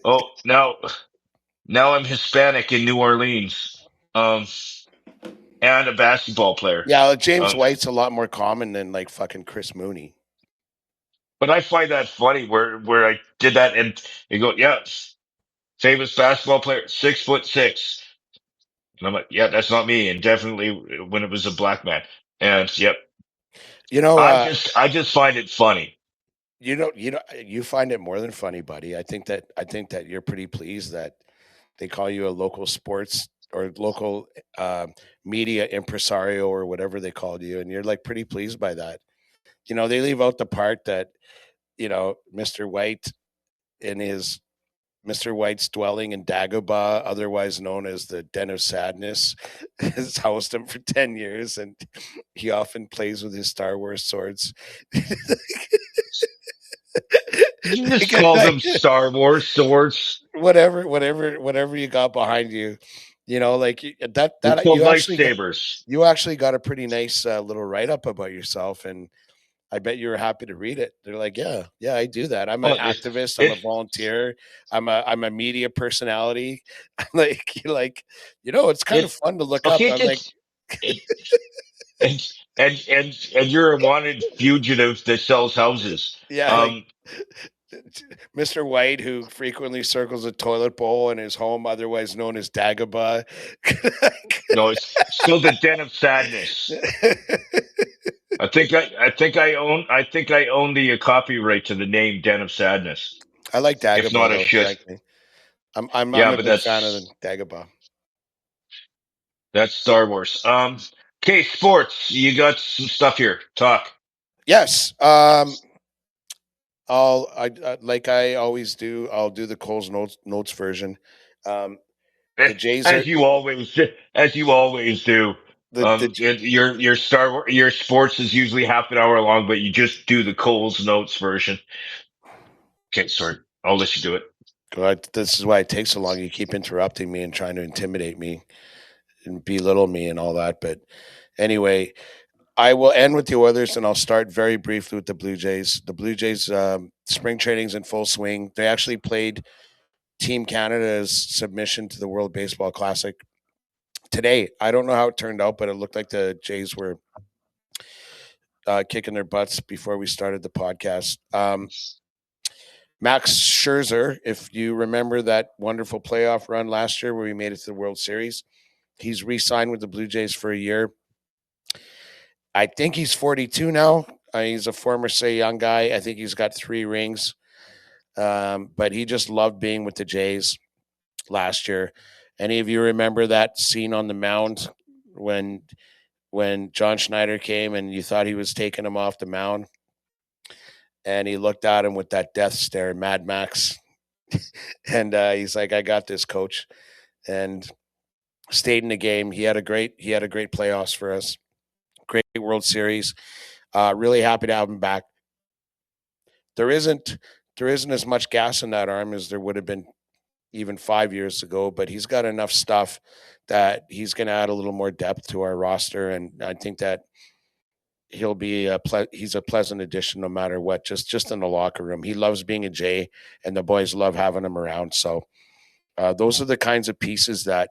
oh, now I'm Hispanic in New Orleans. Um, and a basketball player. yeah, James Um, White's a lot more common than like fucking Chris Mooney. but I find that funny where I did that and you go, yeah, famous basketball player, 6'6". And I'm like, yeah, that's not me. And definitely when it was a black man. And yep, You know, I just find it funny. you find it more than funny, buddy. I think that you're pretty pleased that they call you a local sports or local media impresario or whatever they called you, and you're like pretty pleased by that. They leave out the part that Mr. White in his Mr. White's dwelling in Dagobah, otherwise known as the Den of Sadness, has housed him for 10 years, and he often plays with his Star Wars swords. You just call them Star Wars swords. whatever you got behind you, like that They're called you actually got a pretty nice little write up about yourself, and I bet you were happy to read it. They're like, yeah, I do that. I'm an activist. I'm a volunteer. I'm a media personality. It's kind of fun to look up. I'm like, and you're a wanted fugitive that sells houses. yeah, Mr. White, who frequently circles a toilet bowl in his home, otherwise known as Dagobah. No, it's still the Den of Sadness. I think I own the copyright to the name Den of Sadness. I like Dagobah. If not, I should. Frankly. I'm a big fan of the Dagobah. That's Star Wars. Okay, sports. You got some stuff here. Talk. Yes. Like I always do. I'll do the Coles notes version. The Jays as you always do. Your sports is usually half an hour long, but you just do the Coles notes version. Okay, sorry. I'll let you do it. God, this is why it takes so long. You keep interrupting me and trying to intimidate me and belittle me and all that. But anyway, I will end with the Oilers, and I'll start very briefly with the Blue Jays. The Blue Jays spring training's in full swing. They actually played Team Canada's submission to the World Baseball Classic today. I don't know how it turned out, but it looked like the Jays were kicking their butts before we started the podcast. Max Scherzer, if you remember that wonderful playoff run last year where we made it to the World Series, he's re-signed with the Blue Jays for a year. I think he's 42 now. He's a former Cy Young guy. I think he's got 3 rings. But he just loved being with the Jays last year. Any of you remember that scene on the mound when John Schneider came and you thought he was taking him off the mound? And he looked at him with that death stare, Mad Max. And he's like, I got this, coach. And stayed in the game. He had a great playoffs for us. Great World Series. Really happy to have him back. There isn't as much gas in that arm as there would have been even 5 years ago, but he's got enough stuff that he's going to add a little more depth to our roster, and I think that he'll be he's a pleasant addition no matter what, just in the locker room. He loves being a Jay, and the boys love having him around. So those are the kinds of pieces that,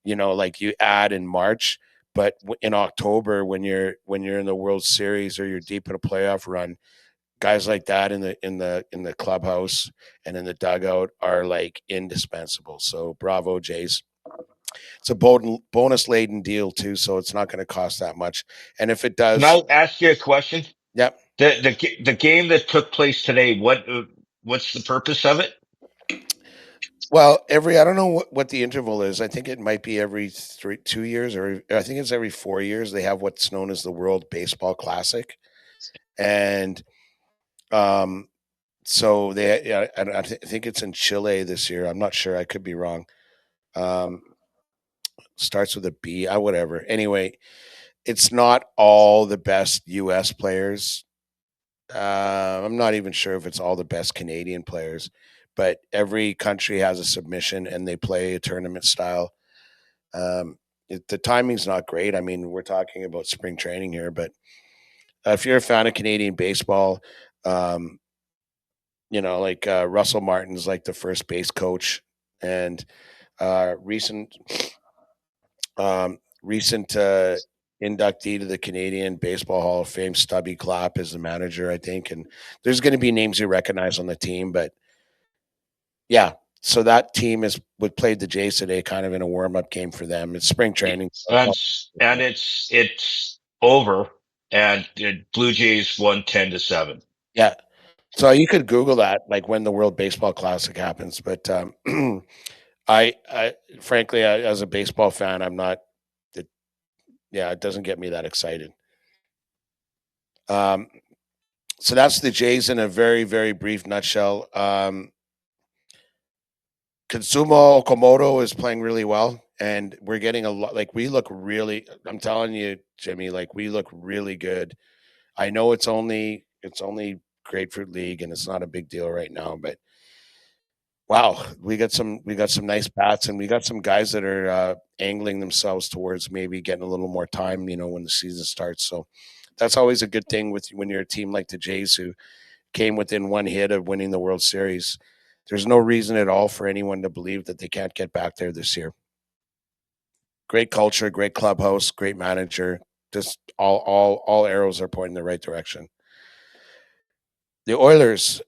like you add in March, but in October when you're in the World Series or you're deep in a playoff run, guys like that in the clubhouse and in the dugout are like indispensable. So bravo, Jays. It's a bonus laden deal too, so it's not going to cost that much. And if it does, can I ask you a question? Yep. The game that took place today, what's the purpose of it? Well, I don't know what the interval is. I think it might be every 2 years, or I think it's every 4 years. They have what's known as the World Baseball Classic, and so I think it's in Chile this year. I'm not sure. I could be wrong. Starts with a B. Whatever. Anyway, it's not all the best U.S. players. I'm not even sure if it's all the best Canadian players, but every country has a submission and they play a tournament style. The timing's not great. I mean, we're talking about spring training here, but if you're a fan of Canadian baseball, Russell Martin's like the first base coach, and recent inductee to the Canadian Baseball Hall of Fame, Stubby Clapp, is the manager, I think. And there's going to be names you recognize on the team, but yeah. So that team would play the Jays today, kind of in a warm-up game for them. It's spring training, and it's over. And the Blue Jays won 10-7. Yeah. So you could Google that, like when the World Baseball Classic happens. But I frankly, as a baseball fan, I'm not. It doesn't get me that excited. So that's the Jays in a very, very brief nutshell. Kazumo Okamoto is playing really well, and we're getting a lot. Like we look really. I'm telling you, Jimmy. Like we look really good. I know it's only Grapefruit League, and it's not a big deal right now, but wow, we got some nice bats, and we got some guys that are angling themselves towards maybe getting a little more time. When the season starts. So that's always a good thing with when you're a team like the Jays who came within one hit of winning the World Series. There's no reason at all for anyone to believe that they can't get back there this year. Great culture, great clubhouse, great manager. Just all arrows are pointing in the right direction. The Oilers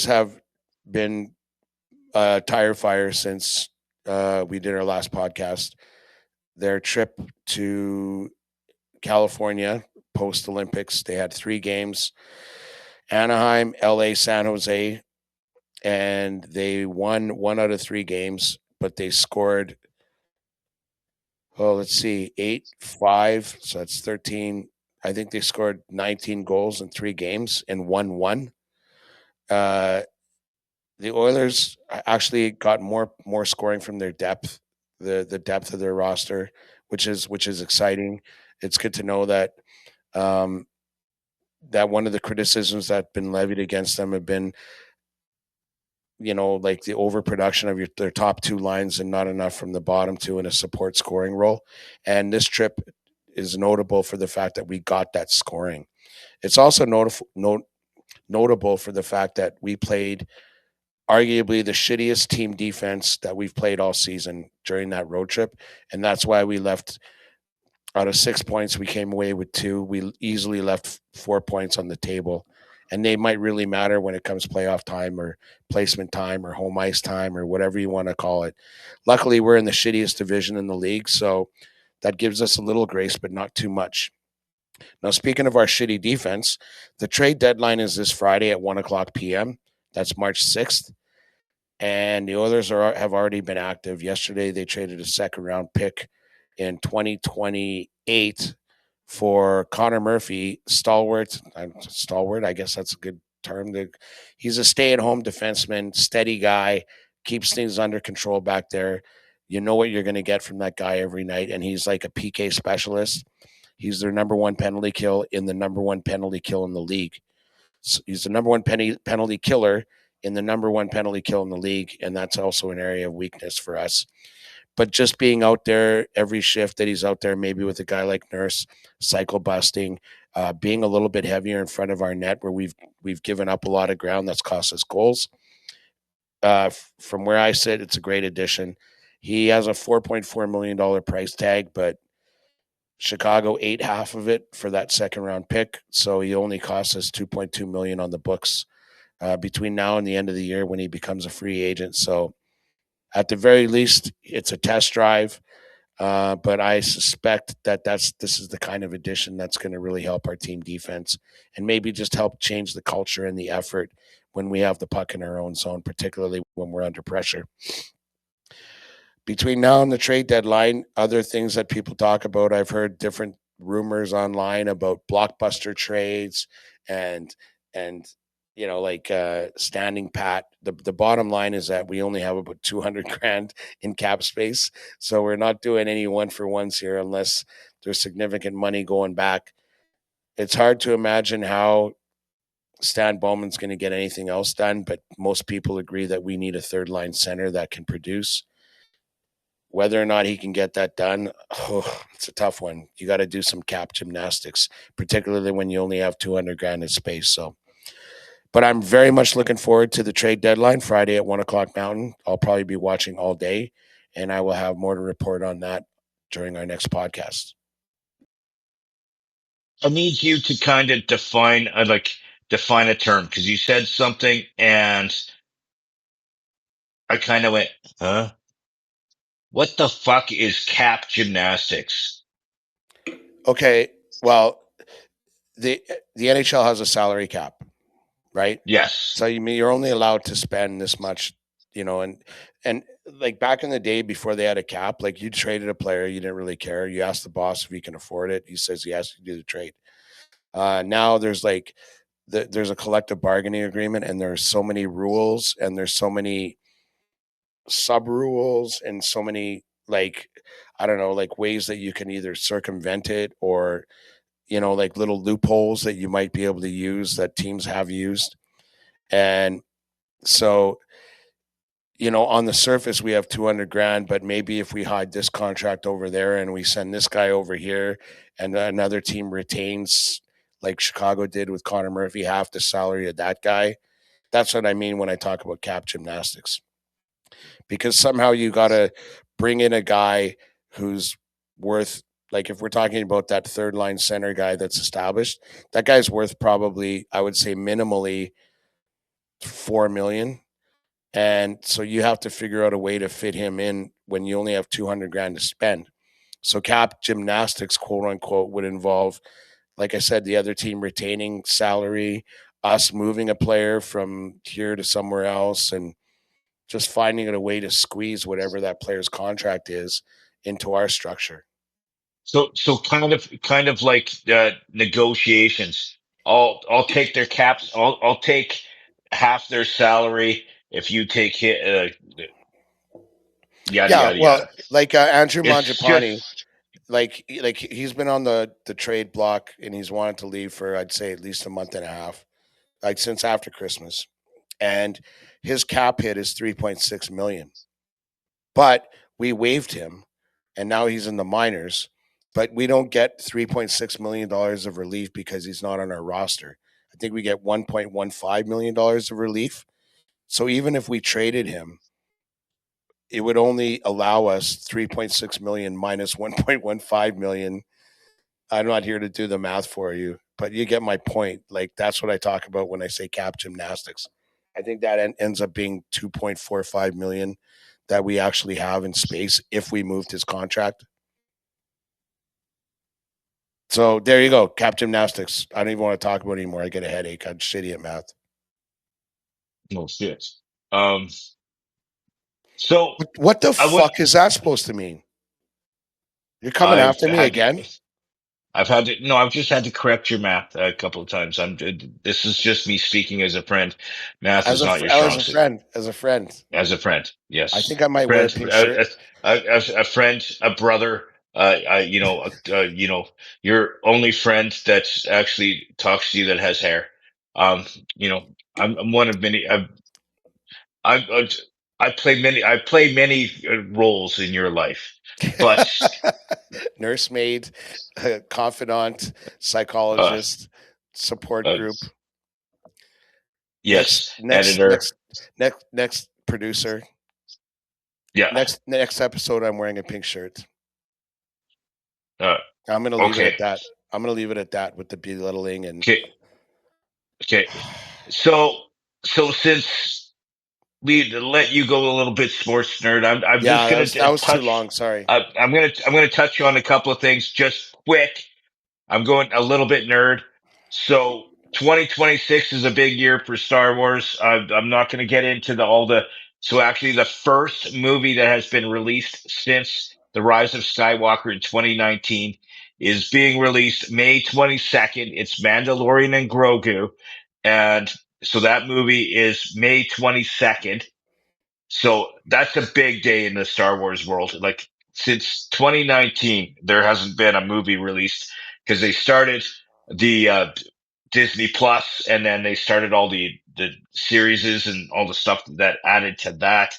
have been tire fire since we did our last podcast. Their trip to California post Olympics, they had 3 games: Anaheim, LA, San Jose, and they won 1 out of 3 games, but they scored, let's see, 8-5, so that's 13. I think they scored 19 goals in 3 games and won 1. Uh, the Oilers actually got more scoring from their depth, the depth of their roster, which is exciting. It's good to know that um, that one of the criticisms that have been levied against them have been, like the overproduction of their top 2 lines and not enough from the bottom 2 in a support scoring role. And this trip is notable for the fact that we got that scoring. It's also notable for the fact that we played arguably the shittiest team defense that we've played all season during that road trip. And that's why we left out of 6 points, we came away with 2. We easily left 4 points on the table. And they might really matter when it comes playoff time or placement time or home ice time or whatever you want to call it. Luckily, we're in the shittiest division in the league, so that gives us a little grace, but not too much. Now, speaking of our shitty defense, the trade deadline is this Friday at 1:00 p.m. That's March 6th. And the Oilers have already been active. Yesterday, they traded a second-round pick in 2028 for Connor Murphy, stalwart. I guess that's a good term. He's a stay-at-home defenseman, steady guy, keeps things under control back there. You know what you're going to get from that guy every night, and he's like a PK specialist. He's their number 1 penalty kill in the number 1 penalty kill in the league. So he's the number 1 penalty killer in the number 1 penalty kill in the league, and that's also an area of weakness for us. But just being out there every shift that he's out there, maybe with a guy like Nurse, cycle busting, being a little bit heavier in front of our net where we've given up a lot of ground that's cost us goals. From where I sit, it's a great addition. He has a $4.4 million price tag, but Chicago ate half of it for that second round pick, so he only costs us $2.2 million on the books between now and the end of the year when he becomes a free agent. So at the very least, it's a test drive. But I suspect that this is the kind of addition that's going to really help our team defense and maybe just help change the culture and the effort when we have the puck in our own zone, particularly when we're under pressure. Between now and the trade deadline, other things that people talk about, I've heard different rumors online about blockbuster trades and like standing pat. The bottom line is that we only have about 200 grand in cap space, so we're not doing any 1-for-1s here unless there's significant money going back. It's hard to imagine how Stan Bowman's going to get anything else done, but most people agree that we need a third line center that can produce. Whether or not he can get that done, it's a tough one. You got to do some cap gymnastics, particularly when you only have 200 grand in space. So, but I'm very much looking forward to the trade deadline Friday at 1:00 Mountain. I'll probably be watching all day, and I will have more to report on that during our next podcast. I need you to kind of define a term because you said something and I kind of went, huh? What the fuck is cap gymnastics? Okay, well, the NHL has a salary cap, right? Yes. So you're only allowed to spend this much, and like back in the day before they had a cap, like you traded a player, you didn't really care. You asked the boss if he can afford it. He says yes, you do the trade. Now there's like there's a collective bargaining agreement, and there's so many rules, and there's so many sub rules, and so many like I don't know, like ways that you can either circumvent it or like little loopholes that you might be able to use that teams have used. And so on the surface, we have 200 grand, but maybe if we hide this contract over there and we send this guy over here and another team retains, like Chicago did with Connor Murphy, half the salary of that guy. That's what I mean when I talk about cap gymnastics, because somehow you got to bring in a guy who's worth, like if we're talking about that third line center guy that's established, that guy's worth probably, I would say minimally 4 million. And so you have to figure out a way to fit him in when you only have 200 grand to spend. So cap gymnastics, quote unquote, would involve, like I said, the other team retaining salary, us moving a player from here to somewhere else, and just finding a way to squeeze whatever that player's contract is into our structure. So kind of like negotiations. I'll take their caps. I'll take half their salary if you take hit. Yada Yeah, yada well, yada. like Andrew It's Mangiapane, just like he's been on the trade block and he's wanted to leave for I'd say at least a month and a half, like since after Christmas, and his cap hit is 3.6 million. But we waived him, and now he's in the minors. But we don't get $3.6 million of relief because he's not on our roster. I think we get $1.15 million of relief. So even if we traded him, it would only allow us 3.6 million minus 1.15 million. I'm not here to do the math for you, but you get my point. Like that's what I talk about when I say cap gymnastics. I think that ends up being 2.45 million that we actually have in space if we moved his contract. So there you go, cap gymnastics. I don't even want to talk about it anymore. I get a headache. I'm shitty at math. no shit. Um. So What the I would. fuck is that supposed to mean? You're coming I've after me had. again? I've had to. No, I've just had to correct your math a couple of times. This is just me speaking as a friend. Math is not your As strong a suit. friend, as a friend. As a friend, I yes. think I might wear a Friend, pink shirt. a friend, a brother. Your only friend that actually talks to you that has hair. Um, you know, I'm one of many. I, I play many. I play many roles in your life, but Nursemaid, confidant, uh, psychologist, support uh, group. Next, yes, next, editor. next, next producer. Yeah. Next episode, I'm wearing a pink shirt. Uh, I'm gonna leave it okay. at that. I'm gonna leave it at that with the belittling and. Okay. Okay. So, so since we let you go a little bit sports nerd. I'm just Yeah, gonna that was too touch. long. Sorry. I'm gonna touch on a couple of things just quick. I'm going a little bit nerd. So 2026 is a big year for Star Wars. I'm not going to get into all the. So actually, the first movie that has been released since The Rise of Skywalker in 2019 is being released May 22nd. It's Mandalorian and Grogu, and so that movie is May 22nd. So that's a big day in the Star Wars world. Like since 2019, there hasn't been a movie released because they started the Disney Plus, and then they started all the series and all the stuff that added to that.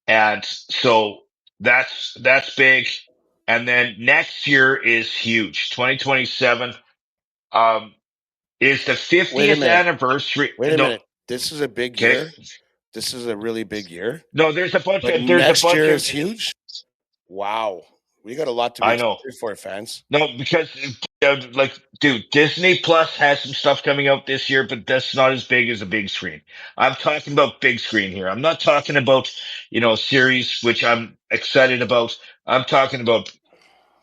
And so that's big. And then next year is huge. 2027 um, is the Wait a 50th minute. anniversary. Wait a No, minute. This is a big okay. year. This is a really big year. No, But there's a next bunch year of is huge. Wow, we got a lot to be I know. excited for, fans. No, because like, dude, Disney Plus has some stuff coming out this year, but that's not as big as a big screen. I'm talking about big screen here. I'm not talking about, series, which I'm excited about. I'm talking about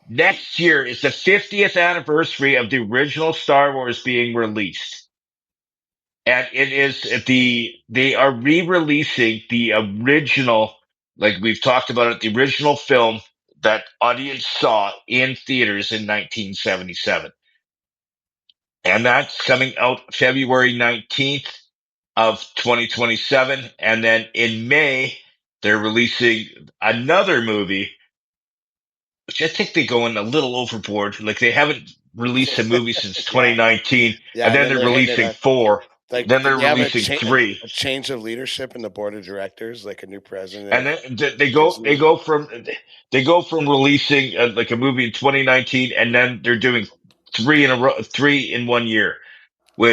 next year is the 50th anniversary of the original Star Wars being released. And it is they are re-releasing the original like we've talked about it, the original film that audience saw in theaters in 1977. And that's coming out February 19th of 2027. And then in May, they're releasing another movie, which I think they're going a little overboard. Like they haven't released a movie since Yeah, 2019, yeah, and and then then they're they're hitting it releasing on. four. Like, Then did they're they have releasing three. a change of leadership in the board of directors, like a new president And of then they go Disney? they go from releasing like a movie in 2019, and then they're doing three in a row, three in 1 year,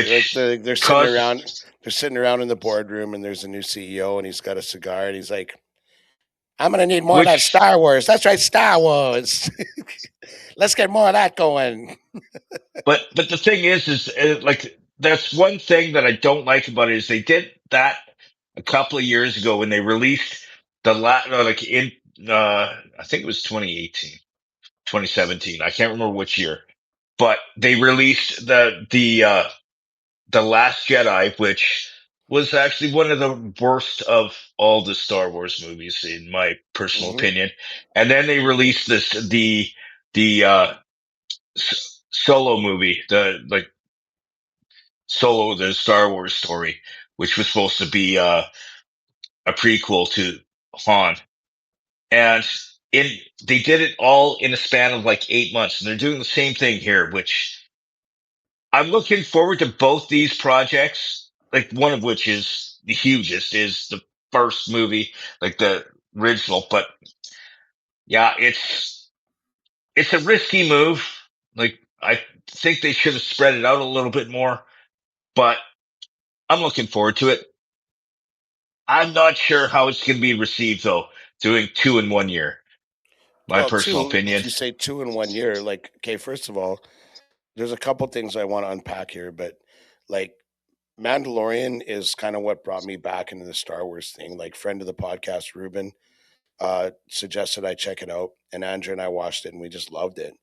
Like which they're sitting around, caused. in the boardroom, and there's a new CEO, and he's got a cigar, and he's like, "I'm gonna need more of that Which, Star Wars. That's right, Star Wars. Let's get more of that going." but the thing is like that's one thing that I don't like about it is they did that a couple of years ago when they released like in I think it was 2018, 2017. I can't remember which year, but they released the Last Jedi, which was actually one of the worst of all the Star Wars movies, in my personal Hmm. opinion. And then they released the Solo movie, Solo, the Star Wars story, which was supposed to be a prequel to Han. And in they did it all in a span of like 8 months, and they're doing the same thing here, which I'm looking forward to both these projects, like one of which is the hugest, is the first movie, like the original. But yeah, it's a risky move. Like I think they should have spread it out a little bit more, but I'm looking forward to it. I'm not sure how it's going to be received though, doing two in 1 year. My Well, personal two. opinion. If you say 2 in 1 year, like, okay, first of all, there's a couple things I want to unpack here, but like Mandalorian is kind of what brought me back into the Star Wars thing. Like, friend of the podcast, Ruben, suggested I check it out, and Andrew and I watched it, and we just loved it.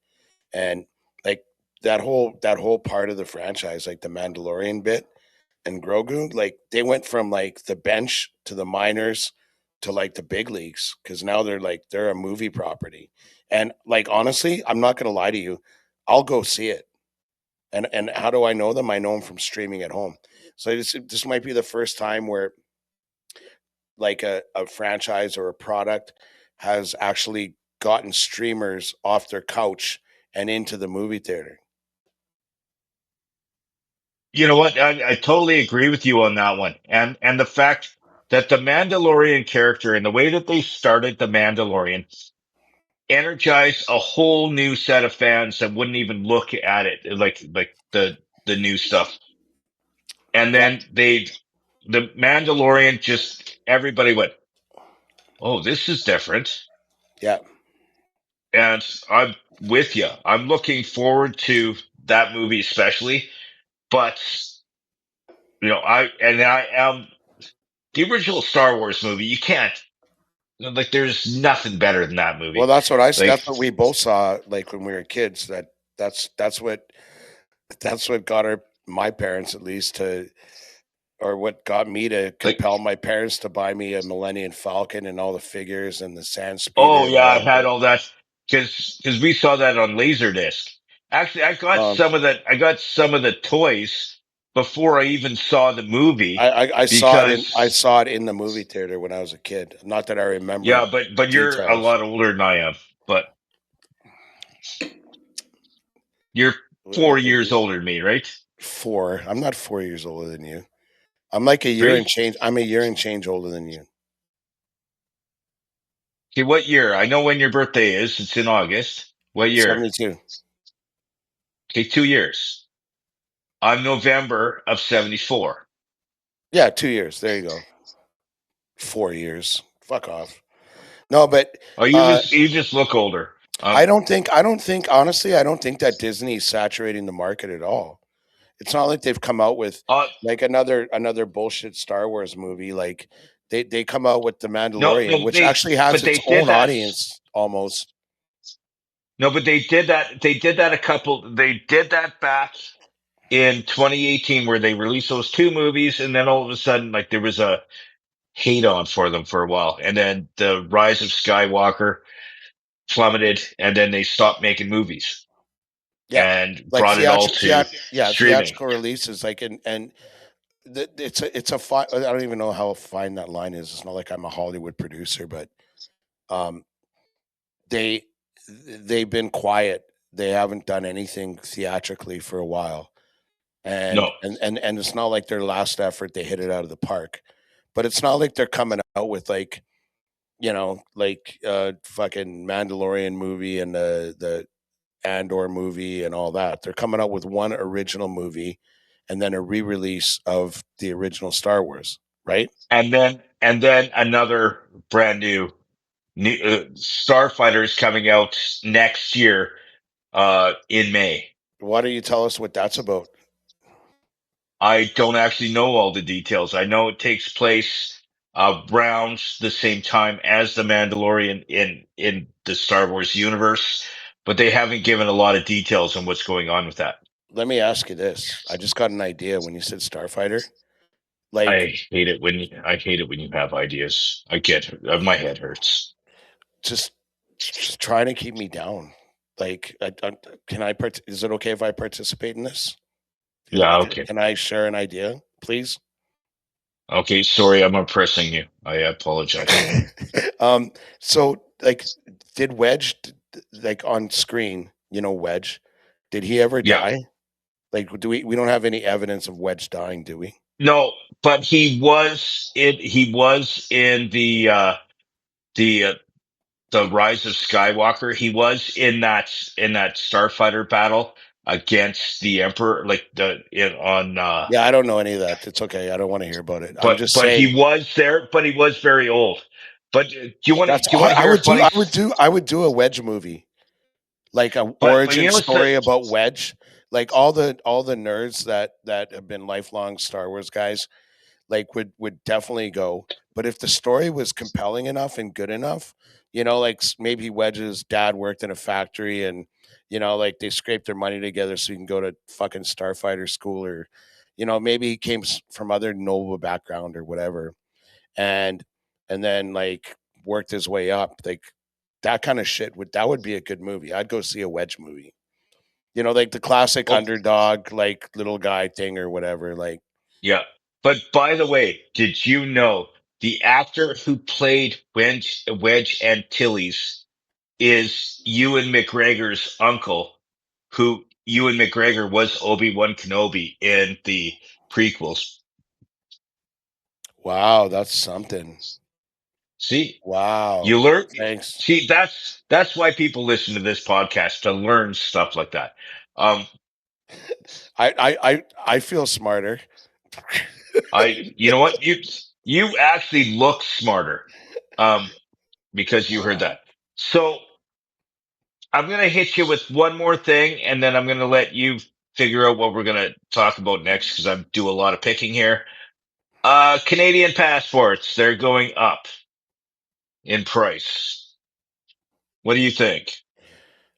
And like that whole part of the franchise, like the Mandalorian bit and Grogu, like they went from like the bench to the minors to like the big leagues because now they're a movie property. And like honestly, I'm not gonna lie to you, I'll go see it. And how do I know them? I know them from streaming at home. So this might be the first time where like a franchise or a product has actually gotten streamers off their couch and into the movie theater. You know what? I totally agree with you on that one. And the fact that the Mandalorian character and the way that they started the Mandalorian energized a whole new set of fans that wouldn't even look at it like the new stuff. And Yeah, then the Mandalorian just everybody went, "Oh, this is different." yeah. And I'm with you. I'm looking forward to that movie especially, but I am the original Star Wars movie. You can't like there's nothing better than that Well, movie. that's what Like, that's what we both saw like when we were kids. That's what got my parents at least to, or what got me to like compel my parents to buy me a Millennium Falcon and all the figures and the Sand Speeder oh and yeah, all I that had shit. all that because we saw that on Laserdisc. Actually, I got Um, some of that. I got some of the toys before I even saw the movie I because saw it in the movie theater when I was a kid. Not that I remember yeah, but you're a details. lot older than I am. But you're What 4 years the older than me, right? 4? I'm not 4 years older than you. I'm like a year and 3. change. I'm a year and change older than you. Okay, what year? I know when your birthday is. It's in August. What year? 72. Okay, 2 years. I'm November of 74. Yeah, 2 years. There you go. 4 years. Fuck off. No, but Oh, uh, you just look older. honestly, I don't think that Disney is saturating the market at all. It's not like they've come out with uh, like another bullshit Star Wars movie. Like they come out with the no, Mandalorian, no, which actually has but its they did own that. audience almost. No, but they did that. They did that they did that back in 2018 where they released those two movies. And then all of a sudden, like there was hate on for them for a while, and then the Rise of Skywalker plummeted, and then they stopped making movies Yeah, and like brought it all to streaming. theatrical releases, like and it's a fine. I don't even know how fine that line is. It's not like I'm a Hollywood producer, but um, they they've been quiet. They haven't done anything theatrically for a while, and No, it's not like their last effort they hit it out of the park. But it's not like they're coming out with like like fucking Mandalorian movie and the Andor movie and all that. They're coming out with one original movie and then a re-release of the original Star Wars, right? and then another brand new Starfighter is coming out next year in May. Why don't you tell us what that's about? I don't actually know all the details. I know it takes place around the same time as the Mandalorian in the Star Wars universe, but they haven't given a lot of details on what's going on with that. Let me ask you this. I just got an idea when you said Starfighter. Like I hate it when you have ideas. I get my head hurts. just just trying to keep me down. Like can is it okay if I participate in this? Yeah, okay. Can I share an idea, please? Okay, sorry, I'm oppressing you. I apologize. um, so like, did Wedge like on screen? Wedge. Did he ever Yeah. die? Like, do we don't have any evidence of Wedge dying, do we? No, but he was in the the Rise of Skywalker. He was in that Starfighter battle against the Emperor, like the in on Yeah, I don't know any of that. It's okay. I don't want to hear about it. I'm just but saying he was there, but he was very old. But that's do you want to hear a funny? I would do a Wedge movie, like a But origin you know what's the story about Wedge. Like all the nerds that have been lifelong Star Wars guys, like would definitely go. But if the story was compelling enough and good enough, like maybe Wedge's dad worked in a factory and like they scraped their money together so he can go to fucking starfighter school, or maybe he came from other noble background or whatever, and then like worked his way up, like that kind of shit would be a good movie. I'd go see a Wedge movie. Like the classic well, underdog, like little guy thing or whatever. Like, yeah. But by the way, did you know the actor who played Wedge Antilles is Ewan McGregor's uncle, who Ewan McGregor was Obi-Wan Kenobi in the prequels. wow, that's something. See, you Wow. learn. Thanks. See, that's why people listen to this podcast, to learn stuff like that. Um, I feel smarter. you know what? You actually look smarter, um, because you heard that. So I'm gonna hit you with one more thing, and then I'm gonna let you figure out what we're gonna talk about next because I do a lot of picking here. Canadian passports, they're going up in price. What do you think?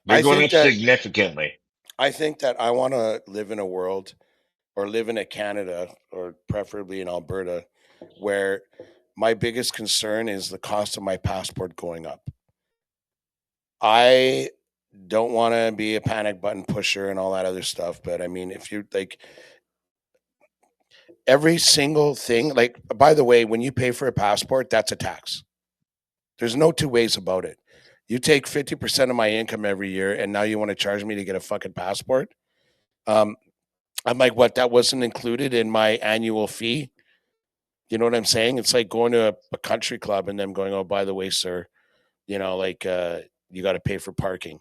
They're I going think up that significantly. I want to live in a world or live in a Canada or preferably in Alberta where my biggest concern is the cost of my passport going up. I don't want to be a panic button pusher and all that other stuff, but I mean, if you like every single thing, like by the way, when you pay for a passport, that's a tax. There's no two ways about it. You take 50% of my income every year and now you want to charge me to get a fucking passport? Um, I'm like, what? That wasn't included in my annual fee? You know what I'm saying? It's like going to a country club and them going, oh, by the way, sir, like you got to pay for parking.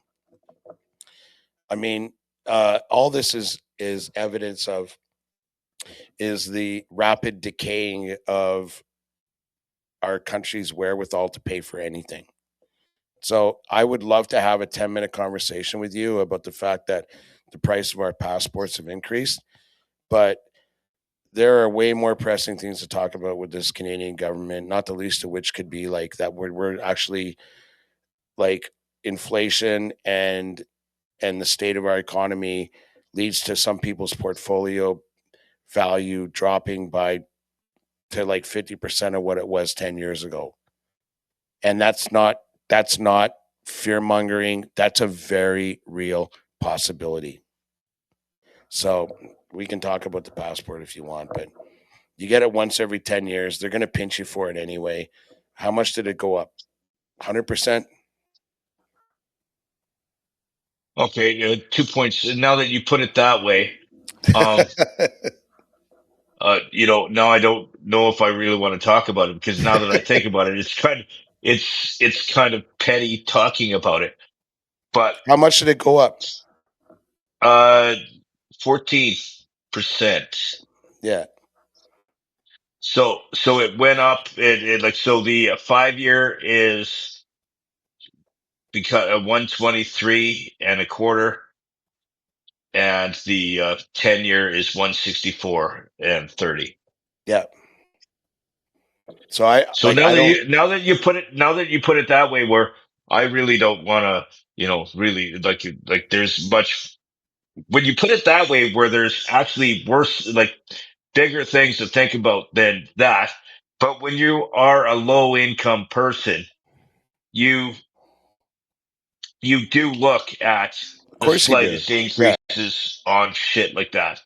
I mean, all this is evidence of is the rapid decaying of our country's wherewithal to pay for anything. So I would love to have a 10-minute conversation with you about the fact that the price of our passports have increased, but there are way more pressing things to talk about with this Canadian government, not the least of which could be like that we're actually like inflation and the state of our economy leads to some people's portfolio value dropping by to like 50% of what it was 10 years ago. And that's not fear mongering. That's a very real possibility. So we can talk about the passport if you want, but you get it once every 10 years. They're going to pinch you for it anyway. How much did it go up? 100%? Okay, 2 points. Now that you put it that way, um, now I don't know if I really want to talk about it, because now that I think about it, it's kind of petty talking about it. But How much did it go up? 14%. Yeah. So it went up. So the 5 year is because 123 and a quarter, and the 10 year is 164 and 30. Yeah. So I So like I don't now that you put it that way, where I really don't want to, really like there's much when you put it that way, where there's actually worse, like bigger things to think about than that. But when you are a low income person, you you do look at of the course you do. slightest Yeah. increases on shit like that.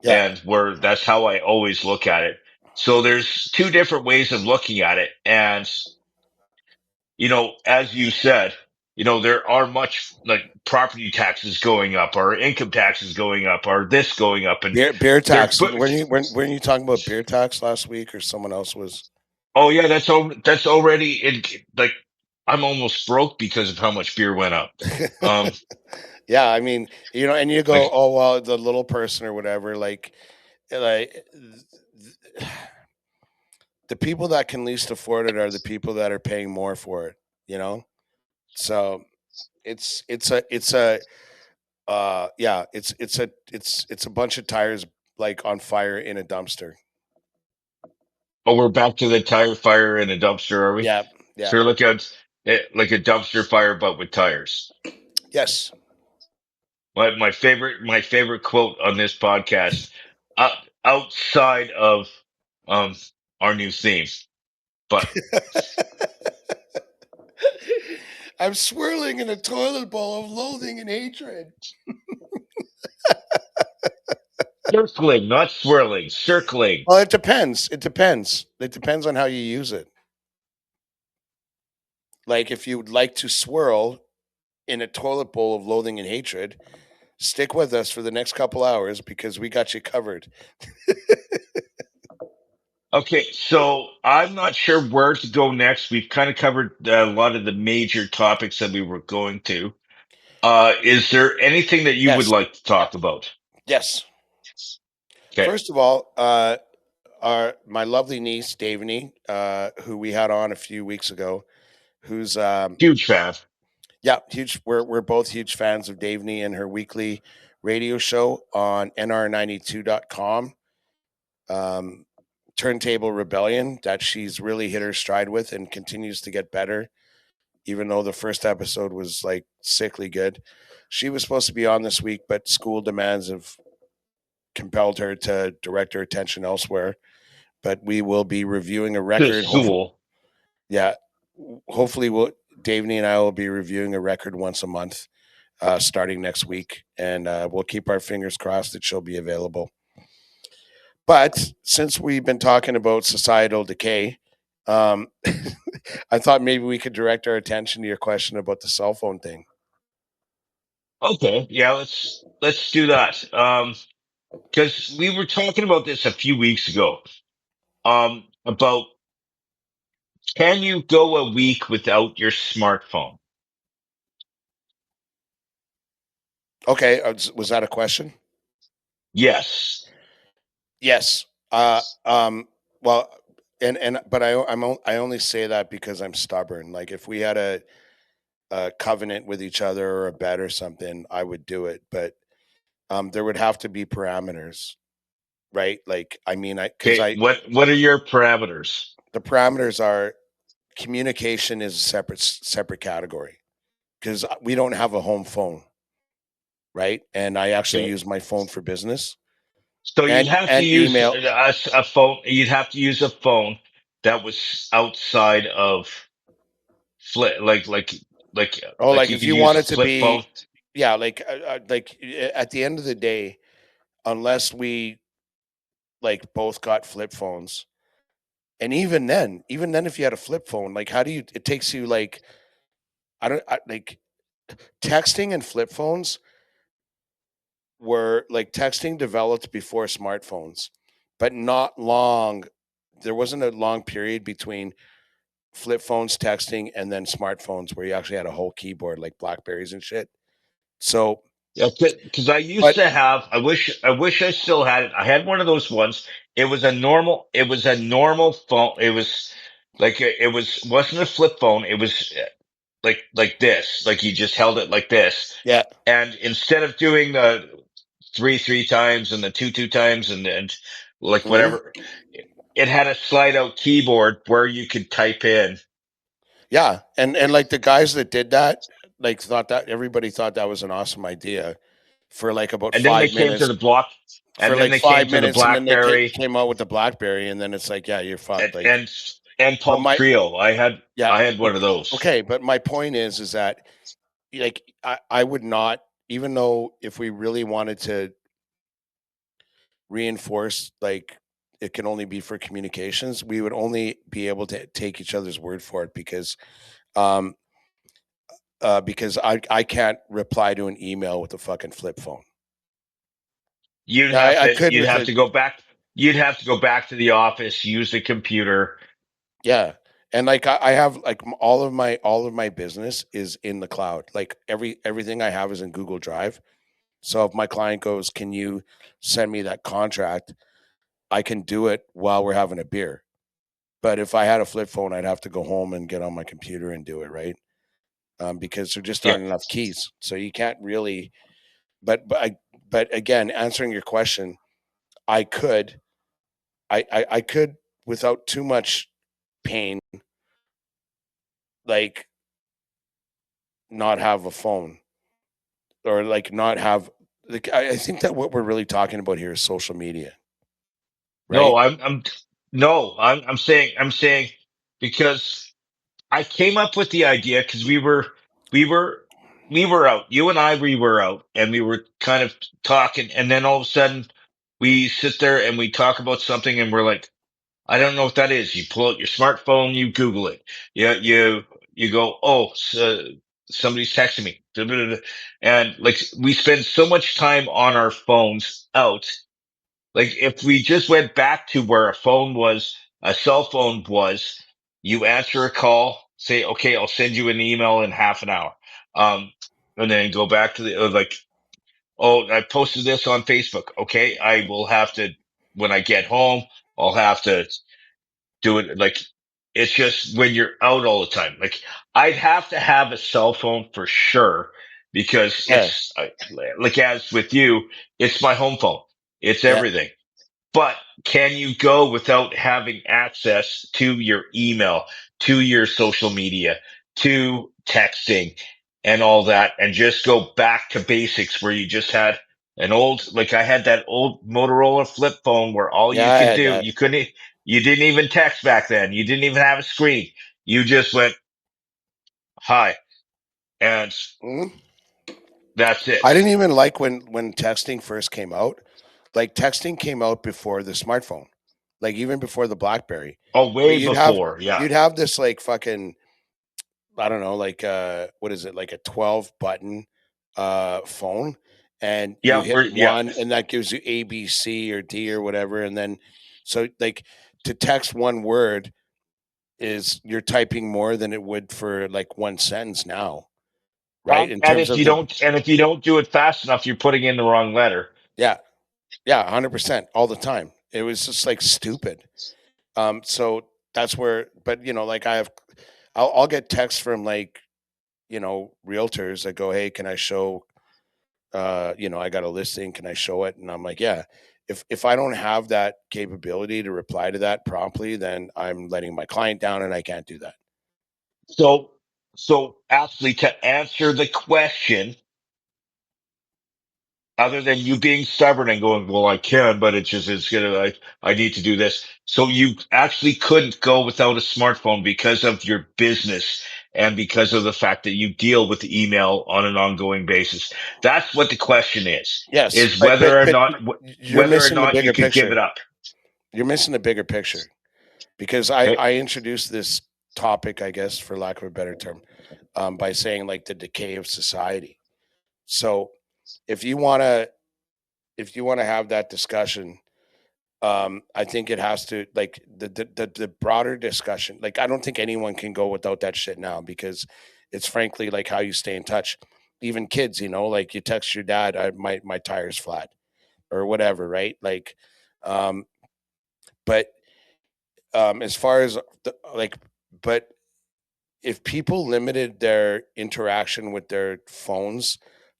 Yeah. And where that's how I always look at it. So there's two different ways of looking at it. And, as you said, there are much like property taxes going up, or income taxes going up, or this going up. And Beer there's, tax. Weren't you talking about beer tax last week, or someone else was? oh yeah, that's already in, like, I'm almost broke because of how much beer went up. Um, Yeah, I mean, and you go, like, oh well, the little person or whatever, like the people that can least afford it are the people that are paying more for it, you know? So it's a bunch of tires like on fire in a dumpster. oh, we're back to the tire fire in a dumpster, are we? Yeah, yeah. So look at it like a dumpster fire, but with tires. Yes. My favorite quote on this podcast, uh, outside of um our new theme, but I'm swirling in a toilet bowl of loathing and hatred. circling, not swirling, circling. Well, it depends. It depends. It depends on how you use it. Like if you'd like to swirl in a toilet bowl of loathing and hatred, stick with us for the next couple hours because we got you covered. Okay, so I'm not sure where to go next. We've kind of covered a lot of the major topics that we were going to. Is there anything that you would Yes. like to talk about? Yes. Okay, First of all, my lovely niece Davany, who we had on a few weeks ago, who's huge fan. yeah, huge. We're both huge fans of Davany and her weekly radio show on nr92.com. Turntable Rebellion, that she's really hit her stride with and continues to get better, even though the first episode was like sickly good. She was supposed to be on this week, but school demands have compelled her to direct her attention elsewhere. But we will be reviewing a To record. Hopefully, school. yeah. Hopefully, Davany and I will be reviewing a record once a month, starting next week, and we'll keep our fingers crossed that she'll be available. But since we've been talking about societal decay, um, I thought maybe we could direct our attention to your question about the cell phone thing. Okay, yeah, let's do that. Because we were talking about this a few weeks ago. About, can you go a week without your smartphone? Okay, was that a question? Yes. Yes. Well, but I only say that because I'm stubborn. Like if we had a covenant with each other or a bet or something, I would do it. But there would have to be parameters, right? Like I mean, because Okay. I What are your parameters? the parameters are communication is a separate category because we don't have a home phone, right? And I actually Okay. use my phone for business. So you'd have to and use email. a phone. You'd have to use a phone that was outside of flip, Oh, like like you if could you use want a it to flip phone. be, yeah, at the end of the day, unless we like both got flip phones, and even then, if you had a flip phone, like how do you? It takes you like like texting and flip phones were like texting developed before smartphones, but not long. There wasn't a long period between flip phones, texting, and then smartphones where you actually had a whole keyboard like Blackberries and shit. So, Yeah, because I used but to have. I wish I still had it. I had one of those ones. It was a normal. It was a normal phone. It was like it wasn't a flip phone. It was like this. Like you just held it like this, yeah. and instead of doing the three times and the two times and like Mhm. whatever, it had a slide out keyboard where you could type in. Yeah, and like the guys that did that, like thought that everybody thought that was an awesome idea for like about And then they five came to minutes, the block, for and then like they came five to the minutes, and then they BlackBerry came out with the BlackBerry, and then it's like, yeah, you're and fucked. Like, and and but Palm my Treo. yeah, I had but one of those. okay, but my point is that like I would not, even though if we really wanted to reinforce like it can only be for communications, we would only be able to take each other's word for it um because I can't reply to an email with a fucking flip phone. Now I could You'd with have a to go back. You'd have to go back to the office, use the computer. yeah, and like I have like all of my business is in the cloud. Like everything I have is in Google Drive. So if my client goes, "Can you send me that contract?" I can do it while we're having a beer. But if I had a flip phone, I'd have to go home and get on my computer and do it, right? Because there just Yeah. aren't enough keys. So you can't really. But again, answering your question, I could I could without too much pain, like not have a phone or like not have. Like I think that what we're really talking about here is social media, No, right? I'm saying because I came up with the idea because we were we were out. You and I we were out and we were kind of talking, and then all of a sudden we sit there and we talk about something, and we're like, I don't know what that is. You pull out your smartphone, you Google it. You go, oh, somebody's texting me, and like we spend so much time on our phones out. Like if we just went back to where a cell phone was, you answer a call, say, okay, I'll send you an email in half an hour. Um, and then go back to the like, oh, I posted this on Facebook. Okay, I will have to when I get home, I'll have to do it. Like it's just when you're out all the time. Like I'd have to have a cell phone for sure because Yeah, like as with you, it's my home phone. It's yeah, everything. But can you go without having access to your email, to your social media, to texting and all that, and just go back to basics where you just had an old, like I had that old Motorola flip phone where all yeah. you I could had do, that. you didn't even text back then. You didn't even have a screen. You just went, hi, and Mhm. that's it. I didn't even like when texting first came out. Like texting came out before the smartphone, like even before the BlackBerry. Oh, But way before. Yeah. you'd have this like fucking, I don't know, like what is it, like a 12 button phone, and you Yeah. hit Yeah. one and that gives you A, B, C or D or whatever. And then so like to text one word is you're typing more than it would for like one sentence now, right? In terms of the And if you don't do it fast enough, you're putting in the wrong letter. yeah, yeah, 100% all the time. It was just like stupid. So that's where, but like I'll get texts from like, realtors that go, "Hey, can I show, I got a listing, can I show it?" And I'm like, "Yeah." If I don't have that capability to reply to that promptly, then I'm letting my client down and I can't do that. So, so actually, to answer the question, other than you being stubborn and going, well, I can, but it's gonna, I need to do this. So you actually couldn't go without a smartphone because of your business and because of the fact that you deal with email on an ongoing basis. That's what the question Yes, is but whether or not, you're whether or missing the not you bigger could give it picture. up. You're missing the bigger picture because Okay. I introduced this topic, I guess, for lack of a better term, by saying like the decay of society. So if you want to have that discussion, I think it has to like the broader discussion. Like I don't think anyone can go without that shit now because it's frankly like how you stay in touch. Even kids, like you text your dad, my tire's flat or whatever, right? Like, um, but as far as like, but if people limited their interaction with their phones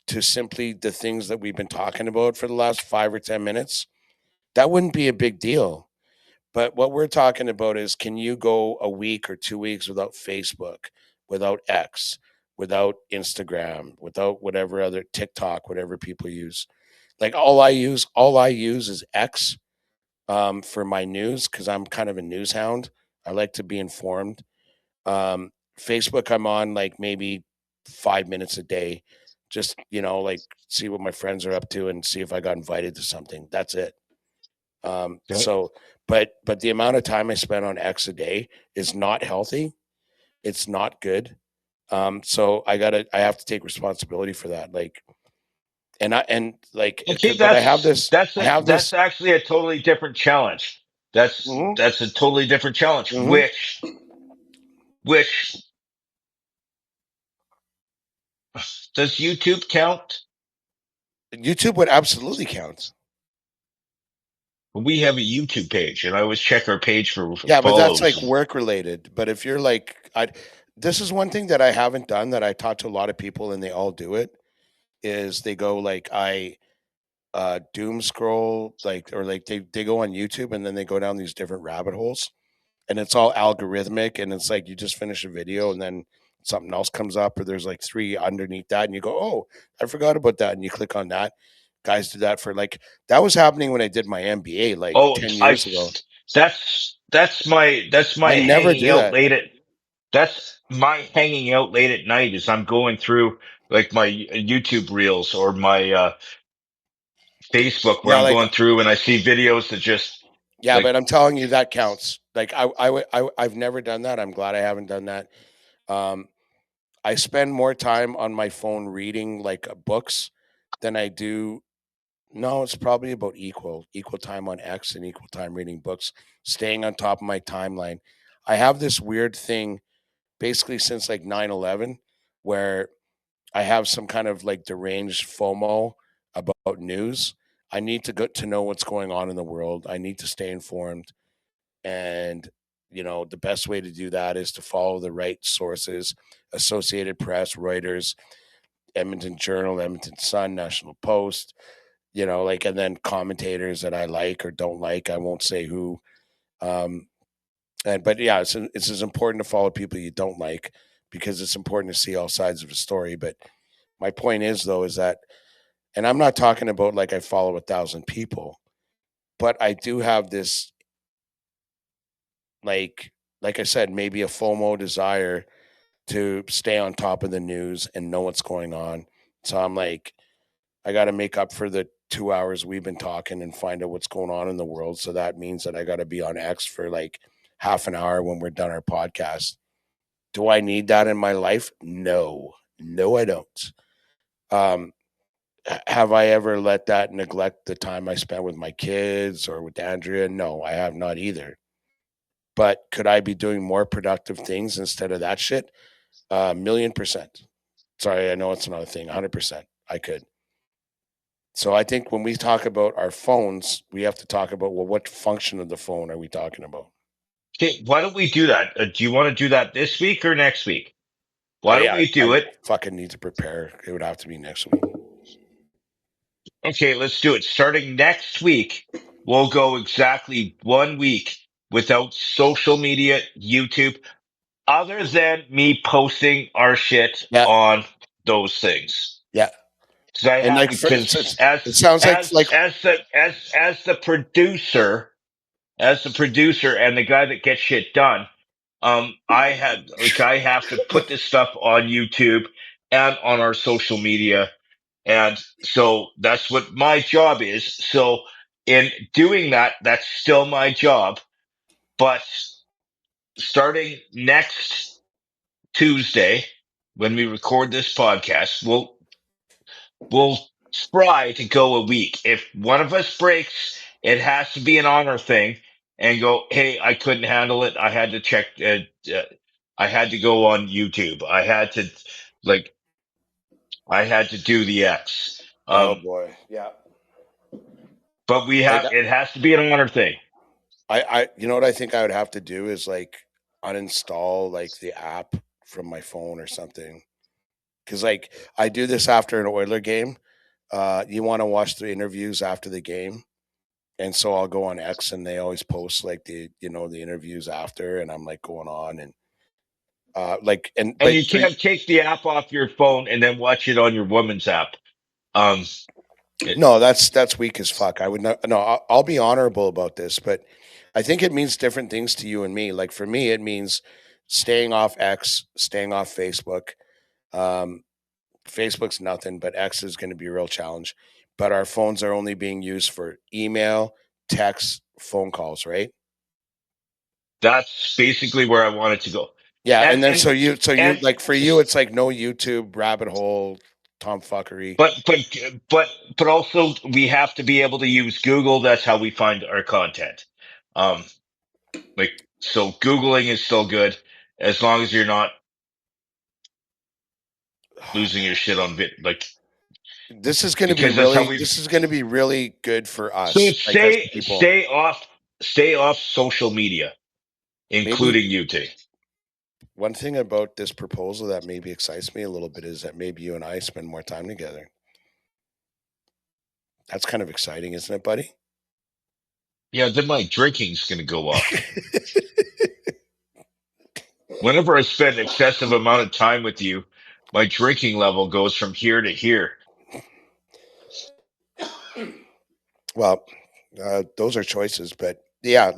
to simply the things that we've been talking about for the last 5 or 10 minutes, that wouldn't be a big deal. But what we're talking about is can you go a week or 2 weeks without Facebook, without X, without Instagram, without whatever other TikTok, whatever people use? Like all I use is X for my news because I'm kind of a news hound. I like to be informed. Facebook, I'm on like maybe 5 minutes a day, just like see what my friends are up to and see if I got invited to something. That's it. Okay. So, but the amount of time I spend on X a day is not healthy. It's not good. So I have to take responsibility for that. Like, and like, Okay, but I have that's this. actually a totally different challenge. Mhm, That's a totally different challenge. mhm. Which does YouTube count? YouTube would absolutely count. We have a YouTube page, and I always check our page for Yeah, but that's like follows. work related. But if you're like, this is one thing that I haven't done that I talk to a lot of people and they all do it is they go like I doom scroll like or like they go on YouTube and then they go down these different rabbit holes and it's all algorithmic and it's like you just finish a video and then something else comes up or there's like three underneath that and you go, oh, I forgot about that and you click on that. Guys do that for like that was happening when I did my MBA like Oh, 10 years ago. that's I my never hanging do out that. late at that's my hanging out late at night is I'm going through like my YouTube reels or my Facebook where Yeah, I'm like going through and I see videos that just yeah, like but I'm telling you that counts. Like I've never done that. I'm glad I haven't done that. Um, I spend more time on my phone reading like books than I do. No, it's probably about equal time on X and equal time reading books, staying on top of my timeline. I have this weird thing basically since like 9/11 where I have some kind of like deranged FOMO about news. I need to go to know what's going on in the world. I need to stay informed. And, the best way to do that is to follow the right sources Associated Press, Reuters, Edmonton Journal, Edmonton Sun, National Post, like, and then commentators that I like or don't like. I won't say who. Um, but yeah, it's as important to follow people you don't like because it's important to see all sides of a story. But my point is, though, is that, and I'm not talking about like I follow 1,000 people, but I do have this like I said, maybe a FOMO desire to stay on top of the news and know what's going on. So I'm like, I got to make up for the 2 hours we've been talking and find out what's going on in the world. So that means that I got to be on X for like half an hour when we're done our podcast. Do I need that in my life? No, no, I don't. Um, have I ever let that neglect the time I spent with my kids or with Andrea? No, I have not either. But could I be doing more productive things instead of that shit? A million percent. Sorry, I know it's another thing. 100%. I could. So I think when we talk about our phones, we have to talk about well, what function of the phone are we talking about? okay, why don't we do that? Do you want to do that this week or next week? Why don't Yeah, we do I it? fucking need to prepare. It would have to be next week. Okay, let's do it. Starting next week, we'll go exactly 1 week without social media, YouTube, other than me posting our shit Yeah, on those things. yeah. because I And have like for because it sounds like as the producer and the guy that gets shit done, I have to put this stuff on YouTube and on our social media, and so that's what my job is. So in doing that, that's still my job. But starting next Tuesday, when we record this podcast, we'll try to go a week. If one of us breaks, it has to be an honor thing and go, hey, I couldn't handle it. I had to check. I had to go on YouTube. Like, I had to do the X. oh boy, yeah. But Like it has to be an honor thing. you know what I think I would have to do is like uninstall like the app from my phone or something. Cause like I do this after an Oiler game. You want to watch the interviews after the game. And so I'll go on X and they always post like the interviews after, and I'm like going on and And you can't take the app off your phone and then watch it on your woman's app. Um, it, no, that's weak as fuck. I would not. No, I'll be honorable about this, but I think it means different things to you and me. Like for me, it means staying off X, staying off Facebook. Um, Facebook's nothing, but X is going to be a real challenge. But our phones are only being used for email, text, phone calls, right? that's basically where I wanted to go. Yeah, And and then so you and like for you, it's like no YouTube rabbit hole, Tom fuckery. but but but also we have to be able to use Google. That's how we find our content. Um, like so, Googling is still good as long as you're not Oh, losing man. your shit on bit like This is going to be because that's how really we. this is going to be really good for So us, like as people. stay off social media, Maybe including YouTube. one thing about this proposal that maybe excites me a little bit is that maybe you and I spend more time together. That's kind of exciting, isn't it, buddy? Yeah, then my drinking's gonna go up. Whenever I spend excessive amount of time with you, my drinking level goes from here to here. Well, those are choices, but yeah,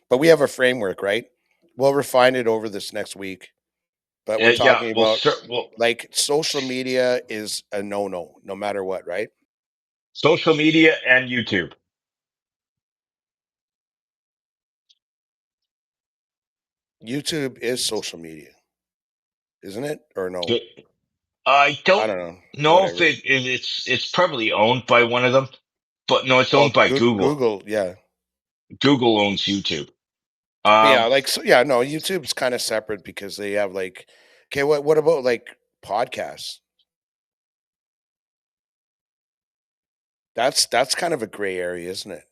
but we have a framework, right? We'll refine it over this next week. But we're Yeah, talking about well, like social media is a no, no matter what, right? social media and YouTube. YouTube is social media, isn't it? Or no? I I don't don't know. know if Whatever. it's probably owned by one of them, but no, it's Well, owned by Google. Google, yeah. Google owns YouTube. But yeah, Um, like so, yeah, no, YouTube's kind of separate because they have like, okay, what about like podcasts? That's kind of a gray area, isn't it?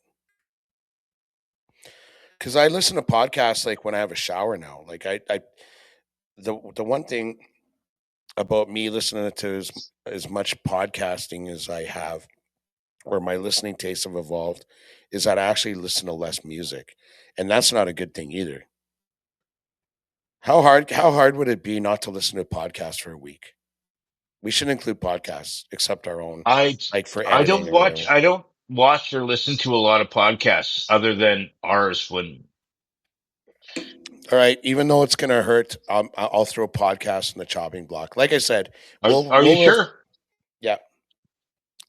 Because I listen to podcasts like when I have a shower now. Like I the one thing about me listening to as much podcasting as I have, or my listening tastes have evolved, is that I actually listen to less music, and that's not a good thing either. How hard would it be not to listen to a podcast for a week? We should include podcasts, except our own, I like for editing or whatever. I don't watch or listen to a lot of podcasts other than ours when. All right, even though it's gonna hurt, I'll throw a podcast in the chopping block. Like I said, Are you we'll sure? yeah.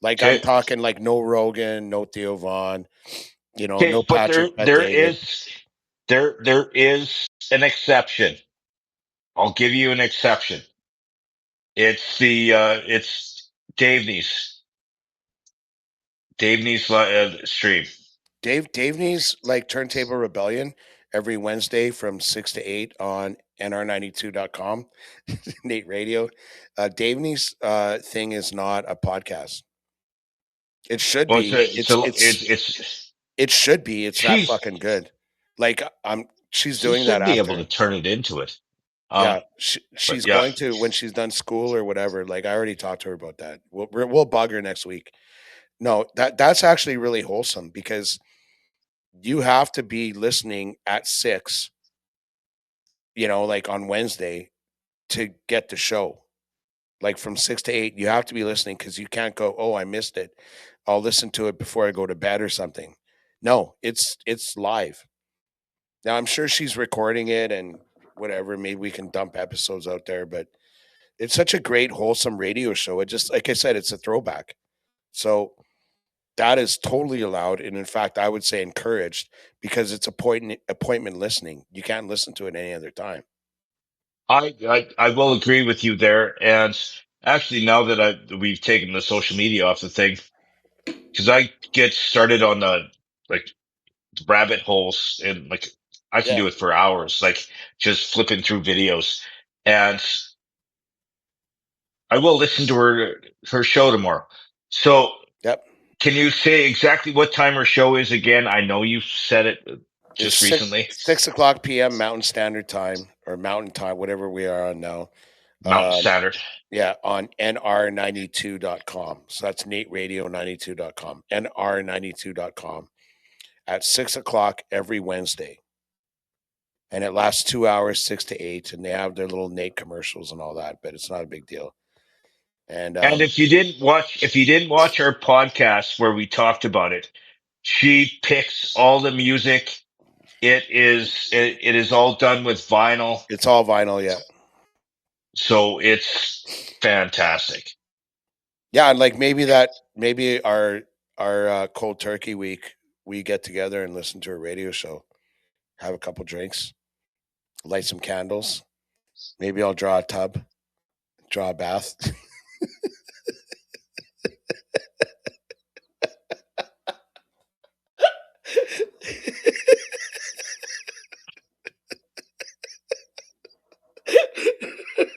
Like I'm Okay. talking like no Rogan, no Theo Vaughn, Okay, no but Patrick Bet David. there is an exception. I'll give you an exception. It's Dave Neese. Dave Neese stream. Dave needs like Turntable Rebellion every Wednesday from 6 to 8 on nr92.com. Nate Radio. Dave needs thing is not a podcast. It should Well, be. it's It should be. It's that she's fucking good. Like she's she doing that should be able to after. turn it into it. Yeah, But she's yeah, going to when she's done school or whatever. Like I already talked to her about that. We'll bug her next week. No, that's actually really wholesome because you have to be listening at 6, like on Wednesday to get the show. like from 6 to 8. You have to be listening because you can't go, oh, I missed it. I'll listen to it before I go to bed or something. No, it's live. Now I'm sure she's recording it and whatever. Maybe we can dump episodes out there, but it's such a great, wholesome radio show. It just, like I said, it's a throwback. So that is totally allowed, and in fact, I would say encouraged because it's appointment listening. You can't listen to it any other time. I will agree with you there. And actually, now that we've taken the social media off the thing, because I get started on the like rabbit holes and like I can Yeah. do it for hours, like just flipping through videos. And I will listen to her show tomorrow. So Yep. can you say exactly what time her show is again? I know you said it It's just recently. 6 o'clock p.m. Mountain Standard Time or Mountain Time, whatever we are on now. Mountain Standard. Yeah, on nr92.com. So that's nateradio92.com. nr92.com at 6 o'clock every Wednesday. And it lasts 2 hours, 6 to 8, and they have their little Nate commercials and all that, but it's not a big deal. And And if you didn't watch our podcast where we talked about it, she picks all the music. It is all done with vinyl, it's all vinyl, yeah. so it's fantastic. Yeah, and like maybe our cold turkey week, we get together and listen to a radio show, have a couple drinks, light some candles. Maybe I'll draw a tub, draw a bath.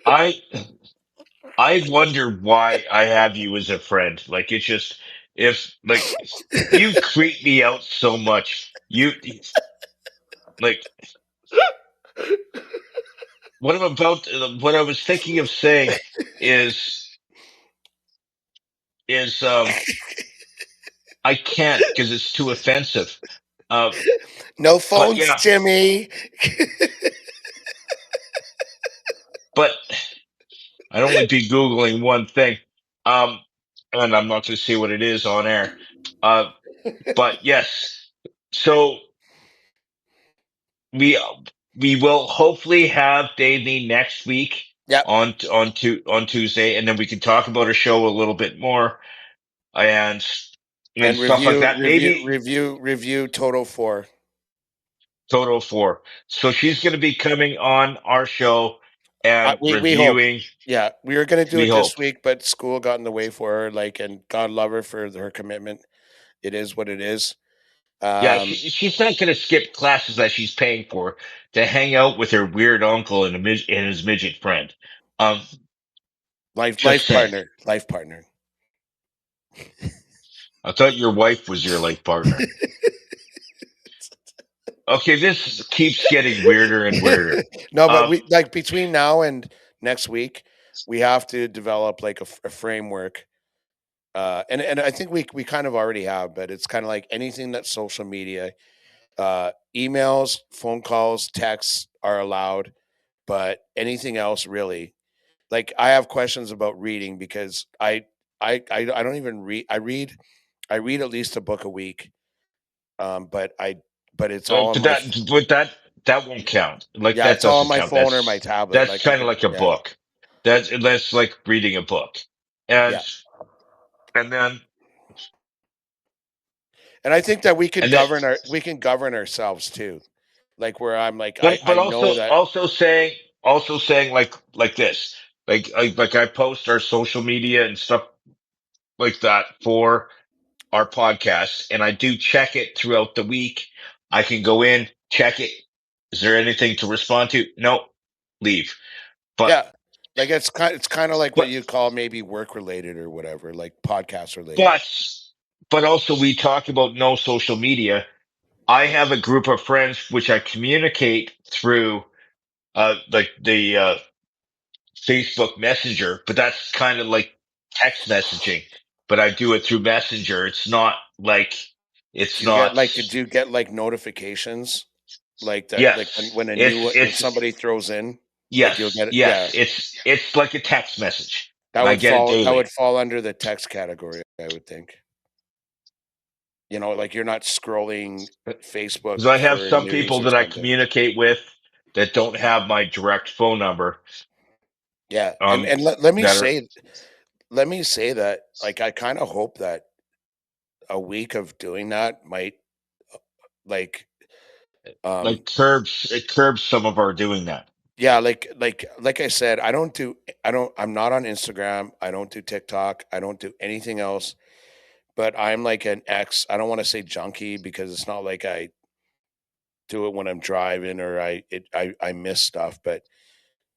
I I wonder why I have you as a friend. Like it's just if like you creep me out so much. You like what I was thinking of saying is is I can't because it's too offensive. Uh, No but phones, yeah, Jimmy. but I'd only be Googling one thing. Um, and I'm not going to say what it is on air. Uh, but yes, so we we will hopefully have Davey next week Yep. on Tuesday, and then we can talk about her show a little bit more and And stuff like that. Maybe review Total 4. Total Four. So she's going to be coming on our show and We hope. reviewing. Yeah, we were going to do We it this hope. week, but school got in the way for her. Like, and God love her for her commitment. It is what it is. Yeah, she's not going to skip classes that she's paying for to hang out with her weird uncle and and his midget friend. Um, just saying. Life partner. I thought your wife was your life partner. Okay, this keeps getting weirder and weirder. No, but we like between now and next week, we have to develop like a framework. And I think we kind of already have, but it's kind of like anything that's social media, emails, phone calls, texts are allowed, but anything else really. Like I have questions about reading because I don't even read. I read at least a book a week. But it's all on my that won't count. Like yeah, that it's all on doesn't my count. phone or my tablet. That's Like I kind of can like a yeah book. That's like reading a book, and yeah. and then And I think that and then, we can govern ourselves too. Like where I'm like but I know that also saying like this, like I post our social media and stuff like that for our podcast, and I do check it throughout the week. I can go in, check it. Is there anything to respond to? No, leave. But yeah, like it's kind of like what but you call maybe work related or whatever, like podcast related. but but also we talk about no social media. I have a group of friends which I communicate through like the Facebook Messenger, but that's kind of like text messaging. But I do it through Messenger. It's not like it's not. Do you get like notifications like that like Yes, when it's when somebody throws in like you'll yes, get it? Yeah. yes. It's like a text message. That I would get it fall. That daily. would fall under the text category, I would think. Like you're not scrolling Because Facebook I have for some news people or that I something. communicate with that don't have my direct phone number. Yeah, and let me That are say that like I kind of hope that a week of doing that might like um it curbs some of our doing that. yeah, like I said, I'm not on Instagram, I don't do TikTok, I don't do anything else, but I'm like an I don't want to say junkie because it's not like I do it when I'm driving or I miss stuff, but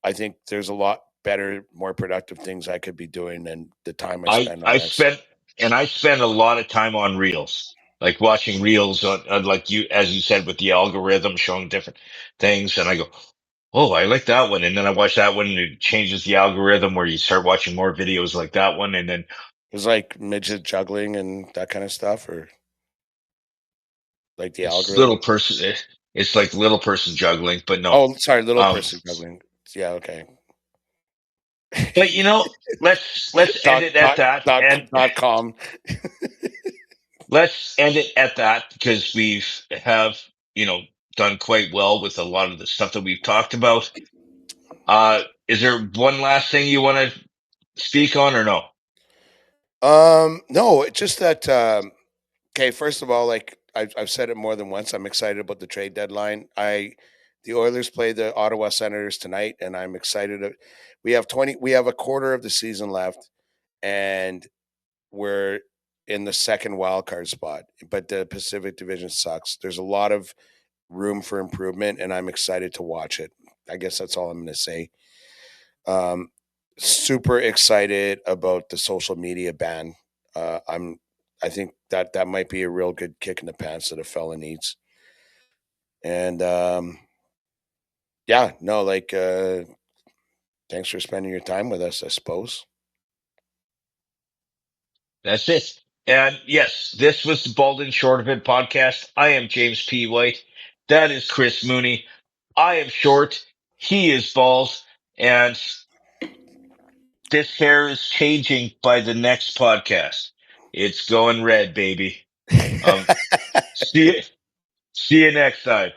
I think there's a lot better, more productive things I could be doing than the time I spend on I this. spend a lot of time on reels, like watching reels on like you, as you said, with the algorithm showing different things. And I go, oh, I like that one. And then I watch that one and it changes the algorithm where you start watching more videos like that one. And then It's like midget juggling and that kind of stuff, or like the it's algorithm. little person, it's like little person juggling, but no. Oh, sorry, little Um, person juggling. Yeah, okay. but let's end dot it at dot that. dot And dot com. let's end it at that because have, you know, done quite well with a lot of the stuff that we've talked about. Is there one last thing you want to speak on or no? No, it's just that. Okay, first of all, like I've said it more than once, I'm excited about the trade deadline. The Oilers play the Ottawa Senators tonight, and I'm excited. We have a quarter of the season left, and we're in the second wild card spot. But the Pacific Division sucks. There's a lot of room for improvement, and I'm excited to watch it. I guess that's all I'm going to say. Um, Super excited about the social media ban. I'm. I think that might be a real good kick in the pants that a fella needs. And yeah, no, like thanks for spending your time with us. I suppose. That's it. And yes, this was the Bald and Short of It podcast. I am James P. White. That is Chris Mooney. I am short. He is bald. And this hair is changing by the next podcast. It's going red, baby. Um, see you next time.